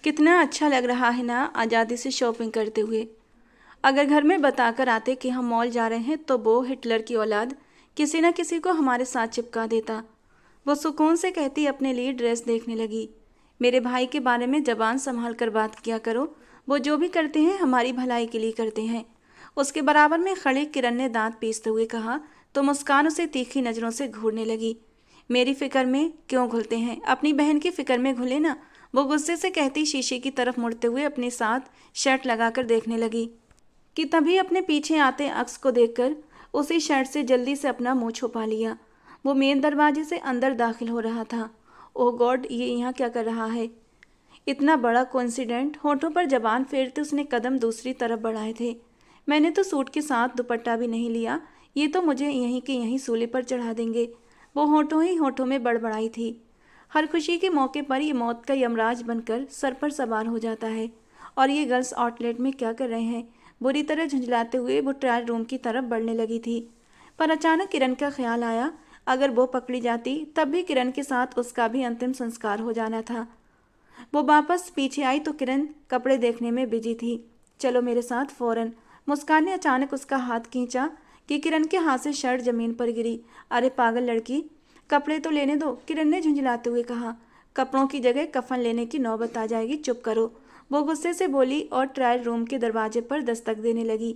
कितना अच्छा लग रहा है ना आज़ादी से शॉपिंग करते हुए। अगर घर में बताकर आते कि हम मॉल जा रहे हैं तो वो हिटलर की औलाद किसी न किसी को हमारे साथ चिपका देता। वो सुकून से कहती अपने लिए ड्रेस देखने लगी। मेरे भाई के बारे में जबान संभाल कर बात किया करो। वो जो भी करते हैं हमारी भलाई के लिए करते हैं। उसके बराबर में खड़ी किरण ने दांत पीसते हुए कहा तो मुस्कान उसे तीखी नज़रों से घूरने लगी। मेरी फिक्र में क्यों घुलते हैं, अपनी बहन की फिक्र में घुले ना। वो गुस्से से कहती शीशे की तरफ मुड़ते हुए अपने साथ शर्ट लगाकर देखने लगी कि तभी अपने पीछे आते अक्स को देखकर उसी शर्ट से जल्दी से अपना मुंह छुपा लिया। वो मेन दरवाजे से अंदर दाखिल हो रहा था। ओह गॉड, ये यहाँ क्या कर रहा है? इतना बड़ा कोइंसिडेंट। होठों पर जबान फेरते उसने कदम दूसरी तरफ बढ़ाए थे। मैंने तो सूट के साथ दुपट्टा भी नहीं लिया, ये तो मुझे यहीं के यहीं सूली पर चढ़ा देंगे। वो होठों ही होठों में बड़बड़ाई थी। हर खुशी के मौके पर ये मौत का यमराज बनकर सर पर सवार हो जाता है। और ये गर्ल्स आउटलेट में क्या कर रहे हैं? बुरी तरह झुंझलाते हुए वो ट्रायल रूम की तरफ बढ़ने लगी थी। पर अचानक किरण का ख्याल आया, अगर वो पकड़ी जाती तब भी किरण के साथ उसका भी अंतिम संस्कार हो जाना था। वो वापस पीछे आई तो किरण कपड़े देखने में बिजी थी। चलो मेरे साथ फौरन। मुस्कान ने अचानक उसका हाथ खींचा कि किरण के हाथ से शर्ट जमीन पर गिरी। अरे पागल लड़की, कपड़े तो लेने दो, किरण ने झुंझलाते हुए कहा। कपड़ों की जगह कफन लेने की नौबत आ जाएगी, चुप करो, वो गुस्से से बोली और ट्रायल रूम के दरवाजे पर दस्तक देने लगी।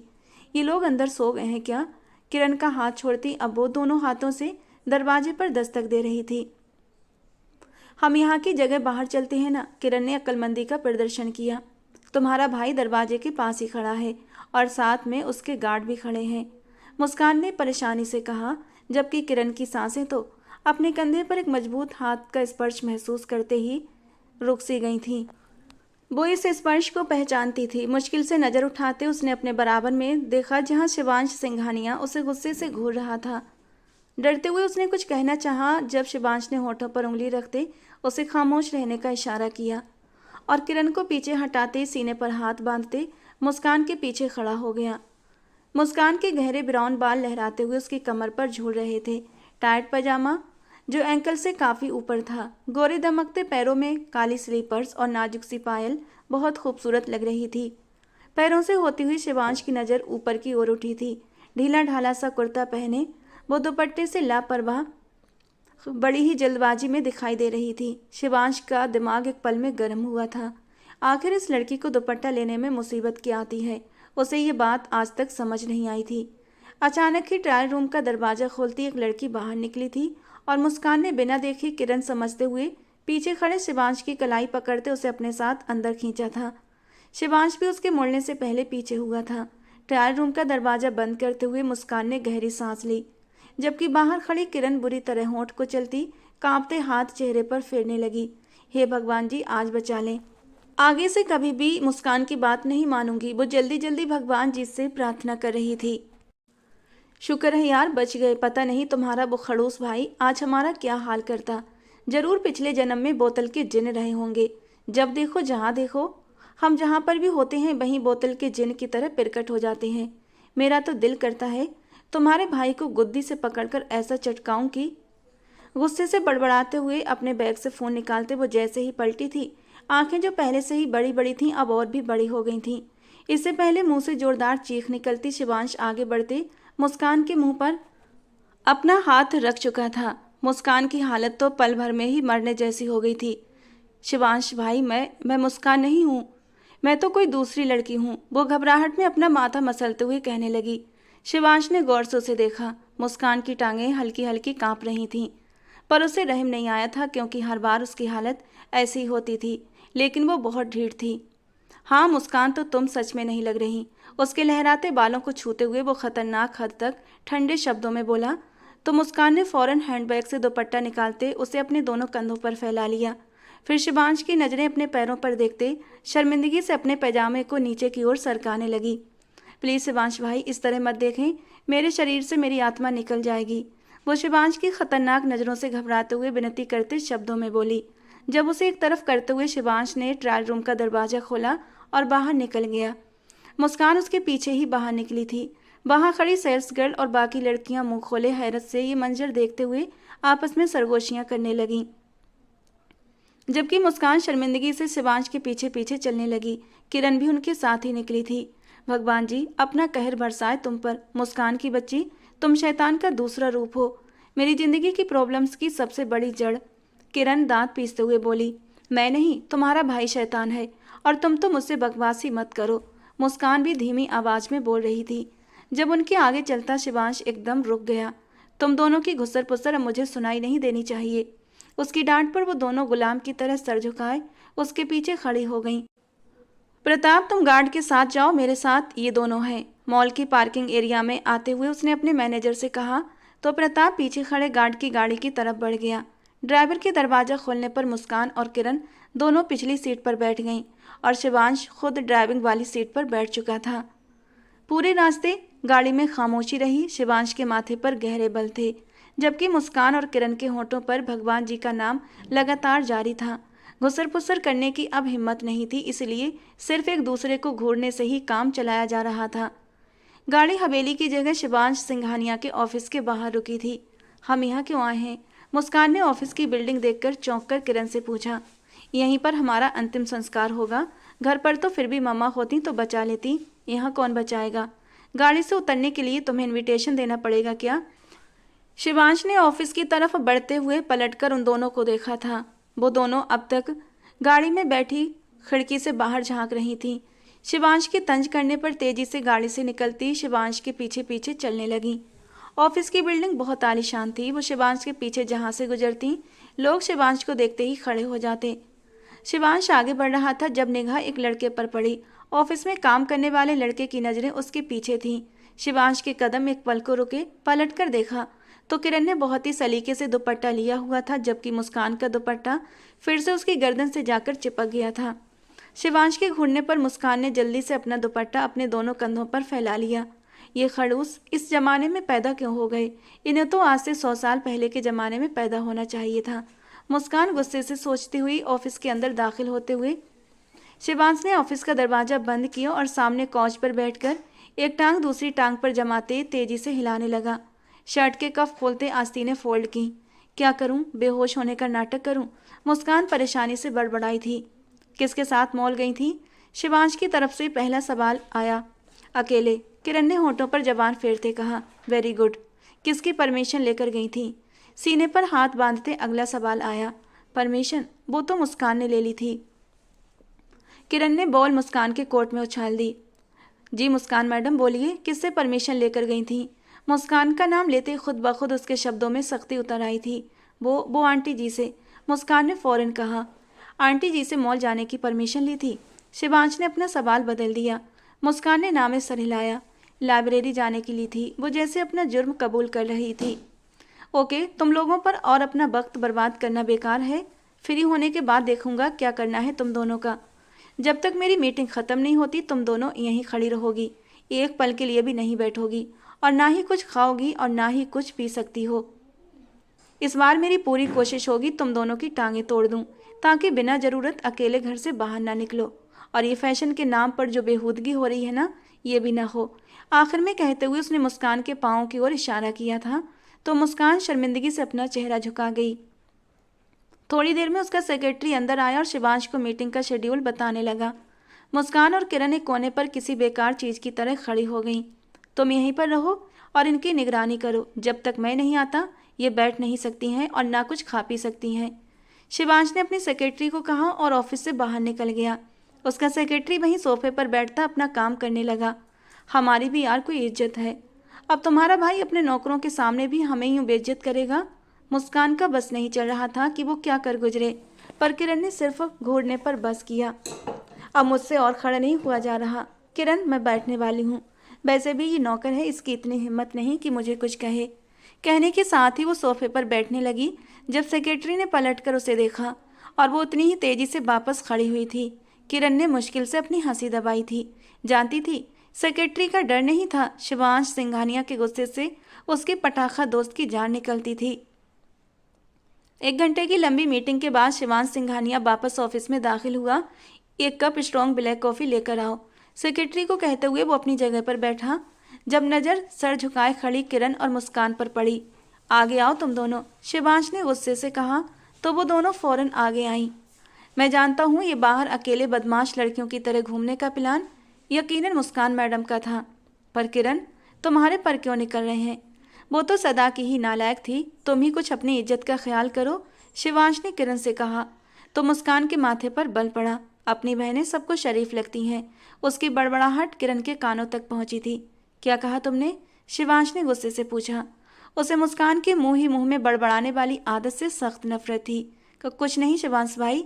ये लोग अंदर सो गए हैं क्या? किरण का हाथ छोड़ती अब वो दोनों हाथों से दरवाजे पर दस्तक दे रही थी। हम यहाँ की जगह बाहर चलते हैं ना, किरण ने अक्लमंदी का प्रदर्शन किया। तुम्हारा भाई दरवाजे के पास ही खड़ा है और साथ में उसके गार्ड भी खड़े हैं, मुस्कान ने परेशानी से कहा, जबकि किरण की सांसें तो अपने कंधे पर एक मजबूत हाथ का स्पर्श महसूस करते ही रुक सी गई थीं। वो इस स्पर्श को पहचानती थी। मुश्किल से नज़र उठाते उसने अपने बराबर में देखा जहाँ शिवांश सिंघानिया उसे गुस्से से घूर रहा था। डरते हुए उसने कुछ कहना चाहा, जब शिवांश ने होठों पर उंगली रखते उसे खामोश रहने का इशारा किया और किरण को पीछे हटाते सीने पर हाथ बांधते मुस्कान के पीछे खड़ा हो गया। मुस्कान के गहरे ब्राउन बाल लहराते हुए उसकी कमर पर झूल रहे थे। टाइट पजामा जो एंकल से काफ़ी ऊपर था, गोरे दमकते पैरों में काली स्लीपर्स और नाजुक सी पायल बहुत खूबसूरत लग रही थी। पैरों से होती हुई शिवांश की नज़र ऊपर की ओर उठी थी। ढीला ढाला सा कुर्ता पहने वो दुपट्टे से लापरवाह बड़ी ही जल्दबाजी में दिखाई दे रही थी। शिवांश का दिमाग एक पल में गर्म हुआ था। आखिर इस लड़की को दुपट्टा लेने में मुसीबत क्या आती है? उसे ये बात आज तक समझ नहीं आई थी। अचानक ही ट्रायल रूम का दरवाज़ा खोलती एक लड़की बाहर निकली थी और मुस्कान ने बिना देखे किरण समझते हुए पीछे खड़े शिवांश की कलाई पकड़ते उसे अपने साथ अंदर खींचा था। शिवांश भी उसके मुड़ने से पहले पीछे हुआ था। ट्रायल रूम का दरवाज़ा बंद करते हुए मुस्कान ने गहरी सांस ली, जबकि बाहर खड़ी किरण बुरी तरह होंठ को चलती कांपते हाथ चेहरे पर फेरने लगी। हे भगवान जी, आज बचा लें, आगे से कभी भी मुस्कान की बात नहीं मानूंगी। वो जल्दी जल्दी भगवान जी से प्रार्थना कर रही थी। शुक्र है यार, बच गए। पता नहीं तुम्हारा वो खड़ूस भाई आज हमारा क्या हाल करता। जरूर पिछले जन्म में बोतल के जिन रहे होंगे। जब देखो जहाँ देखो हम जहाँ पर भी होते हैं वहीं बोतल के जिन की तरह पिरकट हो जाते हैं। मेरा तो दिल करता है तुम्हारे भाई को गुद्दी से पकड़कर ऐसा चटकाऊं कि। गुस्से से बड़बड़ाते हुए अपने बैग से फ़ोन निकालते वो जैसे ही पलटी थी, आंखें जो पहले से ही बड़ी बड़ी थीं अब और भी बड़ी हो गई थीं। इससे पहले मुंह से जोरदार चीख निकलती शिवांश आगे बढ़ते मुस्कान के मुंह पर अपना हाथ रख चुका था। मुस्कान की हालत तो पल भर में ही मरने जैसी हो गई थी। शिवांश भाई, मैं मुस्कान नहीं हूँ, मैं तो कोई दूसरी लड़की हूँ, वो घबराहट में अपना माथा मसलते हुए कहने लगी। शिवांश ने गौर से उसे देखा। मुस्कान की टांगें हल्की हल्की कांप रही थीं, पर उसे रहम नहीं आया था क्योंकि हर बार उसकी हालत ऐसी होती थी, लेकिन वो बहुत ढीठ थी। हाँ मुस्कान, तो तुम सच में नहीं लग रही, उसके लहराते बालों को छूते हुए वो खतरनाक हद तक ठंडे शब्दों में बोला। तो मुस्कान ने फौरन हैंडबैग से दुपट्टा निकालते उसे अपने दोनों कंधों पर फैला लिया। फिर शिवांश की नज़रें अपने पैरों पर देखते शर्मिंदगी से अपने पैजामे को नीचे की ओर सरकाने लगी। प्लीज़ शिवांश भाई, इस तरह मत देखें, मेरे शरीर से मेरी आत्मा निकल जाएगी, वो शिवांश की खतरनाक नज़रों से घबराते हुए विनती करते शब्दों में बोली। जब उसे एक तरफ करते हुए शिवांश ने ट्रायल रूम का दरवाज़ा खोला और बाहर निकल गया। मुस्कान उसके पीछे ही बाहर निकली थी। वहाँ खड़ी सेल्स गर्ल और बाकी लड़कियां मुंह खोले हैरत से ये मंजर देखते हुए आपस में सरगोशियां करने लगीं। जबकि मुस्कान शर्मिंदगी से शिवांश के पीछे पीछे चलने लगी। किरण भी उनके साथ ही निकली थी। भगवान जी अपना कहर बरसाए तुम पर, मुस्कान की बच्ची, तुम शैतान का दूसरा रूप हो, मेरी जिंदगी की प्रॉब्लम्स की सबसे बड़ी जड़। किरण दांत पीसते हुए बोली, मैं नहीं, तुम्हारा भाई शैतान है, और तुम तो मुझसे बकवासी मत करो। मुस्कान भी धीमी आवाज में बोल रही थी। जब उनके आगे चलता शिवांश एकदम रुक गया। तुम दोनों की घुसर पुसर अब मुझे सुनाई नहीं देनी चाहिए। उसकी डांट पर वो दोनों गुलाम की तरह सर झुकाए उसके पीछे खड़ी हो गईं। प्रताप तुम गार्ड के साथ जाओ, मेरे साथ ये दोनों हैं। मॉल की पार्किंग एरिया में आते हुए उसने अपने मैनेजर से कहा तो प्रताप पीछे खड़े गार्ड की गाड़ी की तरफ बढ़ गया। ड्राइवर के दरवाजा खोलने पर मुस्कान और किरण दोनों पिछली सीट पर बैठ गईं और शिवांश खुद ड्राइविंग वाली सीट पर बैठ चुका था। पूरे रास्ते गाड़ी में खामोशी रही। शिवांश के माथे पर गहरे बल थे, जबकि मुस्कान और किरण के होठों पर भगवान जी का नाम लगातार जारी था। घुसर पुसर करने की अब हिम्मत नहीं थी, इसलिए सिर्फ एक दूसरे को घूरने से ही काम चलाया जा रहा था। गाड़ी हवेली की जगह शिवांश सिंघानिया के ऑफिस के बाहर रुकी थी। हम यहाँ क्यों आए हैं? मुस्कान ने ऑफिस की बिल्डिंग देखकर चौंक कर किरण से पूछा। यहीं पर हमारा अंतिम संस्कार होगा। घर पर तो फिर भी मम्मा होती तो बचा लेती, यहाँ कौन बचाएगा? गाड़ी से उतरने के लिए तुम्हें इनविटेशन देना पड़ेगा क्या? शिवांश ने ऑफिस की तरफ बढ़ते हुए पलटकर उन दोनों को देखा था। वो दोनों अब तक गाड़ी में बैठी खिड़की से बाहर झांक रही थीं। शिवांश के तंज करने पर तेजी से गाड़ी से निकलती शिवांश के पीछे पीछे चलने लगी। ऑफिस की बिल्डिंग बहुत आलीशान थी। वो शिवांश के पीछे जहां से गुजरती लोग शिवांश को देखते ही खड़े हो जाते। शिवांश आगे बढ़ रहा था जब निगाह एक लड़के पर पड़ी। ऑफिस में काम करने वाले लड़के की नजरें उसके पीछे थीं। शिवांश के कदम एक पल को रुके। पलट कर देखा तो किरण ने बहुत ही सलीके से दुपट्टा लिया हुआ था, जबकि मुस्कान का दुपट्टा फिर से उसकी गर्दन से जाकर चिपक गया था। शिवांश के घूरने पर मुस्कान ने जल्दी से अपना दुपट्टा अपने दोनों कंधों पर फैला लिया। ये खड़ूस इस जमाने में पैदा क्यों हो गए? इन्हें तो आज से 100 साल पहले के जमाने में पैदा होना चाहिए था। मुस्कान गुस्से से सोचती हुई ऑफिस के अंदर दाखिल होते हुए शिवांश ने ऑफिस का दरवाजा बंद किया और सामने कॉच पर बैठकर एक टांग दूसरी टांग पर जमाते तेजी से हिलाने लगा। शर्ट के कफ खोलते आस्तीनें फोल्ड की। क्या करूं? बेहोश होने का नाटक करूं? मुस्कान परेशानी से बड़बड़ाई थी। किसके साथ मॉल गई थी? शिवांश की तरफ से पहला सवाल आया। अकेले। किरण ने होठों पर जबान फेरते कहा। Very good. किसकी परमिशन लेकर गई थी? सीने पर हाथ बांधते अगला सवाल आया। परमिशन? वो तो मुस्कान ने ले ली थी। किरण ने बॉल मुस्कान के कोर्ट में उछाल दी। जी मुस्कान मैडम बोलिए, किससे परमिशन लेकर गई थी? मुस्कान का नाम लेते खुद ब खुद उसके शब्दों में सख्ती उतर आई थी। वो आंटी जी से। मुस्कान ने फौरन कहा। आंटी जी से मॉल जाने की परमिशन ली थी? शिवांश ने अपना सवाल बदल दिया। मुस्कान ने नामे सर हिलाया। लाइब्रेरी जाने की ली थी। वो जैसे अपना जुर्म कबूल कर रही थी। ओके, तुम लोगों पर और अपना वक्त बर्बाद करना बेकार है। फ्री होने के बाद देखूंगा क्या करना है तुम दोनों का। जब तक मेरी मीटिंग ख़त्म नहीं होती तुम दोनों यहीं खड़ी रहोगी, एक पल के लिए भी नहीं बैठोगी, और ना ही कुछ खाओगी और ना ही कुछ पी सकती हो। इस बार मेरी पूरी कोशिश होगी तुम दोनों की टांगें तोड़ दूं, ताकि बिना ज़रूरत अकेले घर से बाहर ना निकलो, और ये फैशन के नाम पर जो बेहूदगी हो रही है ना, ये भी ना हो। आखिर में कहते हुए उसने मुस्कान के पाँव की ओर इशारा किया था तो मुस्कान शर्मिंदगी से अपना चेहरा झुका गई। थोड़ी देर में उसका सेक्रेटरी अंदर आया और शिवांश को मीटिंग का शेड्यूल बताने लगा। मुस्कान और किरण एक कोने पर किसी बेकार चीज़ की तरह खड़ी हो गईं। तुम यहीं पर रहो और इनकी निगरानी करो। जब तक मैं नहीं आता ये बैठ नहीं सकती हैं और ना कुछ खा पी सकती हैं। शिवांश ने अपनी सेक्रेटरी को कहा और ऑफिस से बाहर निकल गया। उसका सेक्रेटरी वहीं सोफे पर बैठता अपना काम करने लगा। हमारी भी यार कोई इज्जत है। अब तुम्हारा भाई अपने नौकरों के सामने भी हमें यूँ बेइज्जत करेगा। मुस्कान का बस नहीं चल रहा था कि वो क्या कर गुजरे, पर किरण ने सिर्फ घूरने पर बस किया। अब मुझसे और खड़ा नहीं हुआ जा रहा। किरण, मैं बैठने वाली हूँ। वैसे भी ये नौकर है, इसकी इतनी हिम्मत नहीं कि मुझे कुछ कहे। कहने के साथ ही वो सोफे पर बैठने लगी जब सेक्रेटरी ने पलटकर उसे देखा, और वो उतनी ही तेजी से वापस खड़ी हुई थी। किरण ने मुश्किल से अपनी हंसी दबाई थी। जानती थी सेक्रेटरी का डर नहीं था, शिवांश सिंघानिया के गुस्से से उसके पटाखा दोस्त की जान निकलती थी। 1 घंटे की लंबी मीटिंग के बाद शिवांश सिंघानिया वापस ऑफिस में दाखिल हुआ। 1 कप स्ट्रॉन्ग ब्लैक कॉफ़ी लेकर आओ, सेक्रेटरी को कहते हुए वो अपनी जगह पर बैठा। जब नज़र सर झुकाए खड़ी किरण और मुस्कान पर पड़ी। आगे आओ तुम दोनों, शिवांश ने गुस्से से कहा तो वो दोनों फौरन आगे आईं। मैं जानता हूँ ये बाहर अकेले बदमाश लड़कियों की तरह घूमने का प्लान यकीनन मुस्कान मैडम का था। पर किरण, तुम्हारे पर क्यों निकल रहे हैं? वो तो सदा की ही नालायक थी, तुम ही कुछ अपनी इज्जत का ख्याल करो, शिवांश ने किरण से कहा। तो मुस्कान के माथे पर बल पड़ा। अपनी बहनें सबको शरीफ लगती हैं। उसकी बड़बड़ाहट किरण के कानों तक पहुंची थी। क्या कहा तुमने? शिवांश ने गुस्से से पूछा। उसे मुस्कान के मुंह ही मुंह में बड़बड़ाने वाली आदत से सख्त नफरत थी। कुछ नहीं शिवांश भाई,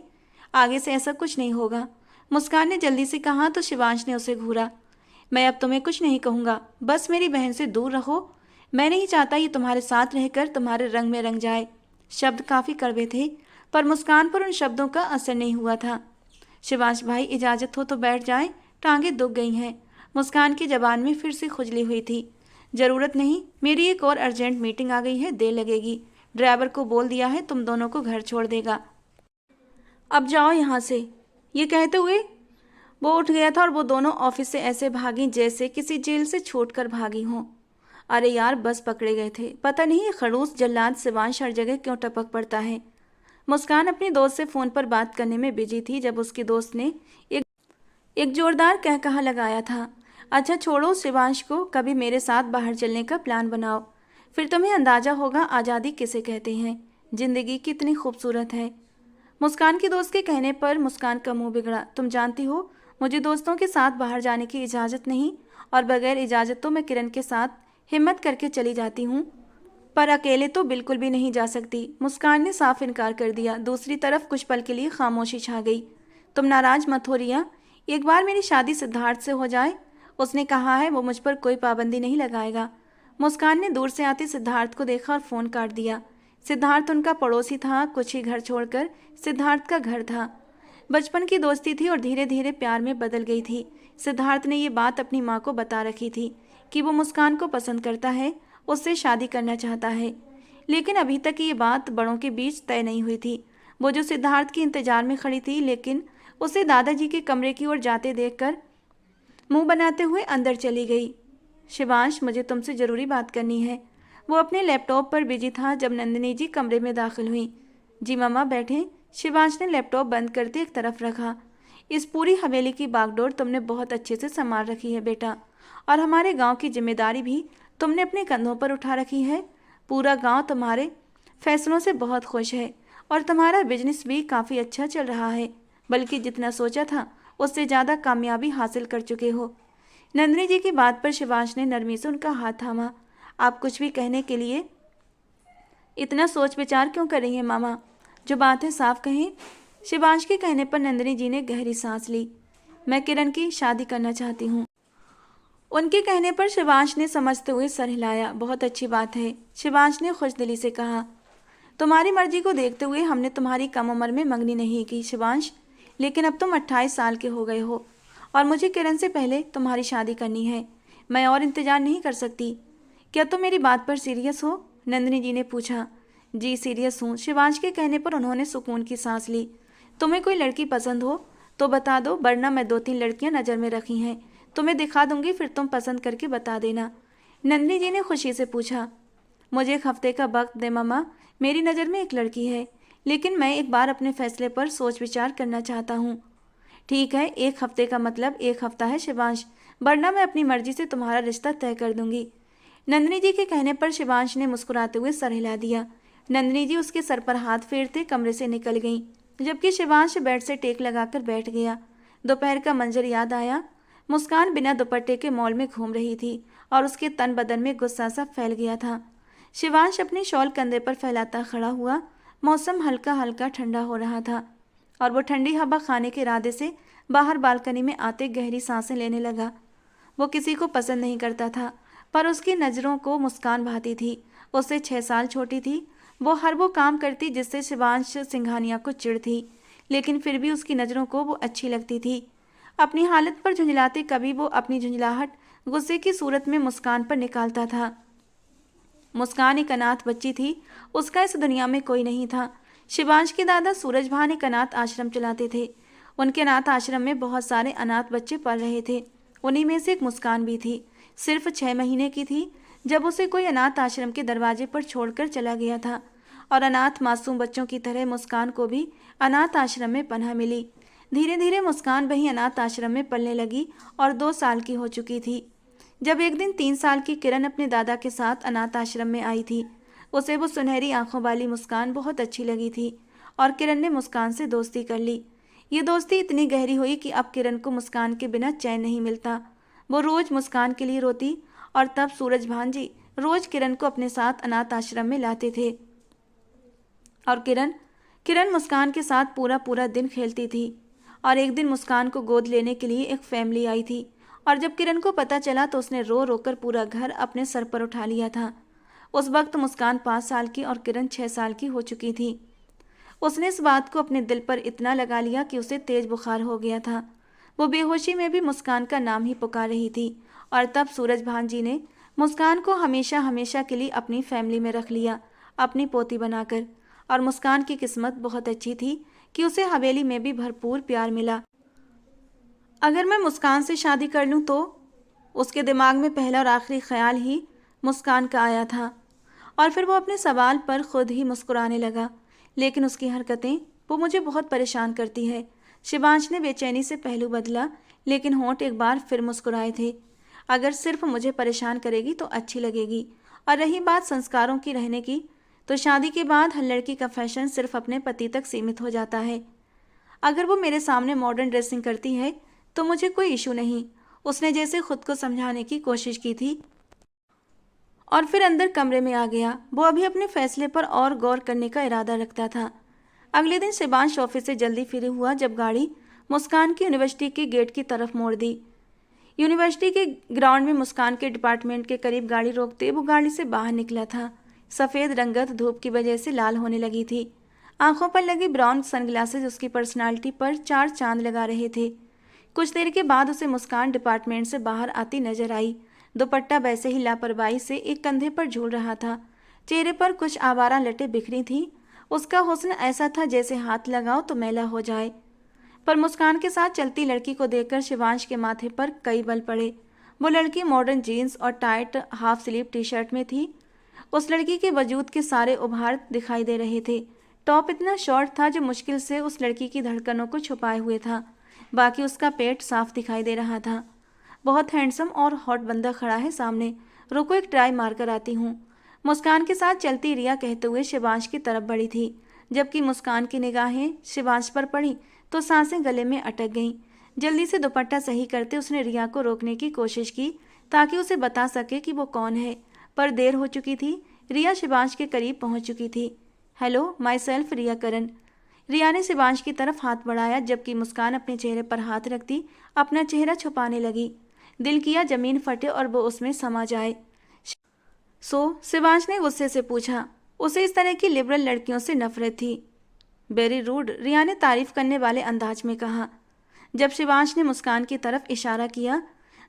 आगे से ऐसा कुछ नहीं होगा, मुस्कान ने जल्दी से कहा। तो शिवांश ने उसे घूरा। मैं अब तुम्हें कुछ नहीं कहूँगा, बस मेरी बहन से दूर रहो। मैं नहीं चाहता ये तुम्हारे साथ रहकर तुम्हारे रंग में रंग जाए। शब्द काफ़ी कड़वे थे, पर मुस्कान पर उन शब्दों का असर नहीं हुआ था। शिवांश भाई, इजाज़त हो तो बैठ जाएं, टांगें दुख गई हैं। मुस्कान की जबान में फिर से खुजली हुई थी। ज़रूरत नहीं, मेरी एक और अर्जेंट मीटिंग आ गई है, देर लगेगी। ड्राइवर को बोल दिया है तुम दोनों को घर छोड़ देगा। अब जाओ यहाँ से। ये कहते हुए वो उठ गया था और वो दोनों ऑफिस से ऐसे भागी जैसे किसी जेल से छूटकर भागी हों। अरे यार, बस पकड़े गए थे। पता नहीं ये खड़ूस जल्लाद शिवांश हर जगह क्यों टपक पड़ता है। मुस्कान अपनी दोस्त से फ़ोन पर बात करने में बिजी थी जब उसकी दोस्त ने एक जोरदार कहकहा लगाया था। अच्छा छोड़ो शिवांश को, कभी मेरे साथ बाहर चलने का प्लान बनाओ, फिर तुम्हें अंदाज़ा होगा आज़ादी किसे कहते हैं, ज़िंदगी कितनी खूबसूरत है। मुस्कान की दोस्त के कहने पर मुस्कान का मुंह बिगड़ा। तुम जानती हो मुझे दोस्तों के साथ बाहर जाने की इजाज़त नहीं, और बगैर इजाज़त तो मैं किरण के साथ हिम्मत करके चली जाती हूँ, पर अकेले तो बिल्कुल भी नहीं जा सकती। मुस्कान ने साफ इनकार कर दिया। दूसरी तरफ कुछ पल के लिए खामोशी छा गई। तुम नाराज़ मत हो रिया, एक बार मेरी शादी सिद्धार्थ से हो जाए, उसने कहा है वो मुझ पर कोई पाबंदी नहीं लगाएगा। मुस्कान ने दूर से आते सिद्धार्थ को देखा और फ़ोन काट दिया। सिद्धार्थ उनका पड़ोसी था, कुछ ही घर छोड़कर सिद्धार्थ का घर था। बचपन की दोस्ती थी और धीरे धीरे प्यार में बदल गई थी। सिद्धार्थ ने ये बात अपनी माँ को बता रखी थी कि वो मुस्कान को पसंद करता है, उससे शादी करना चाहता है, लेकिन अभी तक ये बात बड़ों के बीच तय नहीं हुई थी। वो जो सिद्धार्थ के इंतजार में खड़ी थी, लेकिन उसे दादाजी के कमरे की ओर जाते देखकर मुंह बनाते हुए अंदर चली गई। शिवांश, मुझे तुमसे ज़रूरी बात करनी है। वो अपने लैपटॉप पर बिजी था जब नंदिनी जी कमरे में दाखिल हुई। जी मम्मा बैठें। शिवांश ने लैपटॉप बंद करते एक तरफ रखा। इस पूरी हवेली की बागडोर तुमने बहुत अच्छे से संभाल रखी है बेटा, और हमारे गांव की जिम्मेदारी भी तुमने अपने कंधों पर उठा रखी है। पूरा गांव तुम्हारे फैसलों से बहुत खुश है और तुम्हारा बिजनेस भी काफ़ी अच्छा चल रहा है, बल्कि जितना सोचा था उससे ज़्यादा कामयाबी हासिल कर चुके हो। नंदिनी जी की बात पर शिवांश ने नरमी से उनका हाथ थामा। आप कुछ भी कहने के लिए इतना सोच विचार क्यों कर रही हैं मामा? जो बात है साफ कहें। शिवांश के कहने पर नंदिनी जी ने गहरी सांस ली। मैं किरण की शादी करना चाहती हूँ। उनके कहने पर शिवांश ने समझते हुए सर हिलाया। बहुत अच्छी बात है, शिवांश ने खुशदिली से कहा। तुम्हारी मर्जी को देखते हुए हमने तुम्हारी कम उम्र में मंगनी नहीं की शिवांश, लेकिन अब तुम 28 साल के हो गए हो और मुझे किरण से पहले तुम्हारी शादी करनी है। मैं और इंतजार नहीं कर सकती। क्या तुम मेरी बात पर सीरियस हो? नंदिनी जी ने पूछा। जी सीरियस हूँ। शिवांश के कहने पर उन्होंने सुकून की सांस ली। तुम्हें कोई लड़की पसंद हो तो बता दो, वरना मैं 2-3 लड़कियां नज़र में रखी हैं, तुम्हें दिखा दूंगी, फिर तुम पसंद करके बता देना। नंदिनी जी ने खुशी से पूछा। मुझे एक हफ्ते का वक्त दे मम्मा, मेरी नज़र में एक लड़की है, लेकिन मैं एक बार अपने फैसले पर सोच विचार करना चाहता हूँ। ठीक है, 1 हफ्ते का मतलब 1 हफ्ता है शिवांश, वरना मैं अपनी मर्जी से तुम्हारा रिश्ता तय कर दूंगी। नंदिनी जी के कहने पर शिवांश ने मुस्कुराते हुए सर हिला दिया। नंदिनी जी उसके सर पर हाथ फेरते कमरे से निकल गईं, जबकि शिवांश बेड से टेक लगाकर बैठ गया। दोपहर का मंजर याद आया। मुस्कान बिना दुपट्टे के मॉल में घूम रही थी और उसके तन बदन में गुस्सा सा फैल गया था। शिवांश अपनी शॉल कंधे पर फैलाता खड़ा हुआ। मौसम हल्का हल्का ठंडा हो रहा था और वो ठंडी हवा खाने के इरादे से बाहर बालकनी में आते गहरी सांसें लेने लगा। वो किसी को पसंद नहीं करता था, पर उसकी नज़रों को मुस्कान भाती थी। उससे 6 साल छोटी थी। वो हर वो काम करती जिससे शिवांश सिंघानिया को चिढ़ थी, लेकिन फिर भी उसकी नज़रों को वो अच्छी लगती थी। अपनी हालत पर झुंझलाते कभी वो अपनी झुंझलाहट गुस्से की सूरत में मुस्कान पर निकालता था। मुस्कान एक अनाथ बच्ची थी, उसका इस दुनिया में कोई नहीं था। शिवांश के दादा सूरज भान एक अनाथ आश्रम चलाते थे। उनके अनाथ आश्रम में बहुत सारे अनाथ बच्चे पल रहे थे। उन्हीं में से एक मुस्कान भी थी। सिर्फ 6 महीने की थी जब उसे कोई अनाथ आश्रम के दरवाजे पर छोड़कर चला गया था और अनाथ मासूम बच्चों की तरह मुस्कान को भी अनाथ आश्रम में पनाह मिली। धीरे धीरे मुस्कान वहीं अनाथ आश्रम में पलने लगी और 2 साल की हो चुकी थी जब एक दिन 3 साल की किरण अपने दादा के साथ अनाथ आश्रम में आई थी। उसे वो सुनहरी आंखों वाली मुस्कान बहुत अच्छी लगी थी और किरण ने मुस्कान से दोस्ती कर ली। ये दोस्ती इतनी गहरी हुई कि अब किरण को मुस्कान के बिना चैन नहीं मिलता। वो रोज मुस्कान के लिए रोती और तब सूरज भांजी रोज किरण को अपने साथ अनाथ आश्रम में लाते थे और किरण मुस्कान के साथ पूरा पूरा दिन खेलती थी। और एक दिन मुस्कान को गोद लेने के लिए एक फैमिली आई थी और जब किरण को पता चला तो उसने रो रोकर पूरा घर अपने सर पर उठा लिया था। उस वक्त मुस्कान 5 साल की और किरण 6 साल की हो चुकी थी। उसने इस बात को अपने दिल पर इतना लगा लिया कि उसे तेज बुखार हो गया था। वो बेहोशी में भी मुस्कान का नाम ही पुकार रही थी और तब सूरज भांजी ने मुस्कान को हमेशा हमेशा के लिए अपनी फैमिली में रख लिया, अपनी पोती बनाकर। और मुस्कान की किस्मत बहुत अच्छी थी कि उसे हवेली में भी भरपूर प्यार मिला। अगर मैं मुस्कान से शादी कर लूँ तो उसके दिमाग में पहला और आखिरी ख्याल ही मुस्कान का आया था और फिर वो अपने सवाल पर खुद ही मुस्कुराने लगा। लेकिन उसकी हरकतें वो मुझे बहुत परेशान करती है। शिवांश ने बेचैनी से पहलू बदला लेकिन होंठ एक बार फिर मुस्कुराए थे। अगर सिर्फ मुझे परेशान करेगी तो अच्छी लगेगी। और रही बात संस्कारों की रहने की तो शादी के बाद हर लड़की का फैशन सिर्फ अपने पति तक सीमित हो जाता है। अगर वो मेरे सामने मॉडर्न ड्रेसिंग करती है तो मुझे कोई इशू नहीं। उसने जैसे खुद को समझाने की कोशिश की थी और फिर अंदर कमरे में आ गया। वो अभी अपने फैसले पर और गौर करने का इरादा रखता था। अगले दिन शिवांश ऑफिस से जल्दी फ्री हुआ जब गाड़ी मुस्कान की यूनिवर्सिटी के गेट की तरफ मोड़ दी। यूनिवर्सिटी के ग्राउंड में मुस्कान के डिपार्टमेंट के करीब गाड़ी रोकते वो गाड़ी से बाहर निकला था। सफ़ेद रंगत धूप की वजह से लाल होने लगी थी। आंखों पर लगे ब्राउन सनग्लासेस उसकी पर्सनालिटी पर 4 चांद लगा रहे थे। कुछ देर के बाद उसे मुस्कान डिपार्टमेंट से बाहर आती नजर आई। दुपट्टा वैसे ही लापरवाही से एक कंधे पर झूल रहा था। चेहरे पर कुछ आवारा लटें बिखरी थीं। उसका हुस्न ऐसा था जैसे हाथ लगाओ तो मैला हो जाए। पर मुस्कान के साथ चलती लड़की को देखकर शिवांश के माथे पर कई बल पड़े। वो लड़की मॉडर्न जीन्स और tight half sleeve T shirt में थी। उस लड़की के वजूद के सारे उभार दिखाई दे रहे थे। टॉप इतना शॉर्ट था जो मुश्किल से उस लड़की की धड़कनों को छुपाए हुए था। बाकी उसका पेट साफ दिखाई दे रहा था। बहुत हैंडसम और हॉट बंदा खड़ा है सामने, रुको एक ट्राई मार कर आती हूँ। मुस्कान के साथ चलती रिया कहते हुए शिवांश की तरफ बढ़ी थी। जबकि मुस्कान की निगाहें शिवांश पर पड़ी तो सांसें गले में अटक गईं। जल्दी से दुपट्टा सही करते उसने रिया को रोकने की कोशिश की ताकि उसे बता सके कि वो कौन है, पर देर हो चुकी थी। रिया शिवांश के करीब पहुंच चुकी थी। हेलो, माई सेल्फ रिया करण। रिया ने शिवांश की तरफ हाथ बढ़ाया जबकि मुस्कान अपने चेहरे पर हाथ रखती अपना चेहरा छुपाने लगी। दिल किया जमीन फटे और वो उसमें समा जाए। शिवांश ने गुस्से से पूछा। उसे इस तरह की लिबरल लड़कियों से नफरत थी। वेरी रूड, रिया ने तारीफ करने वाले अंदाज में कहा जब शिवांश ने मुस्कान की तरफ इशारा किया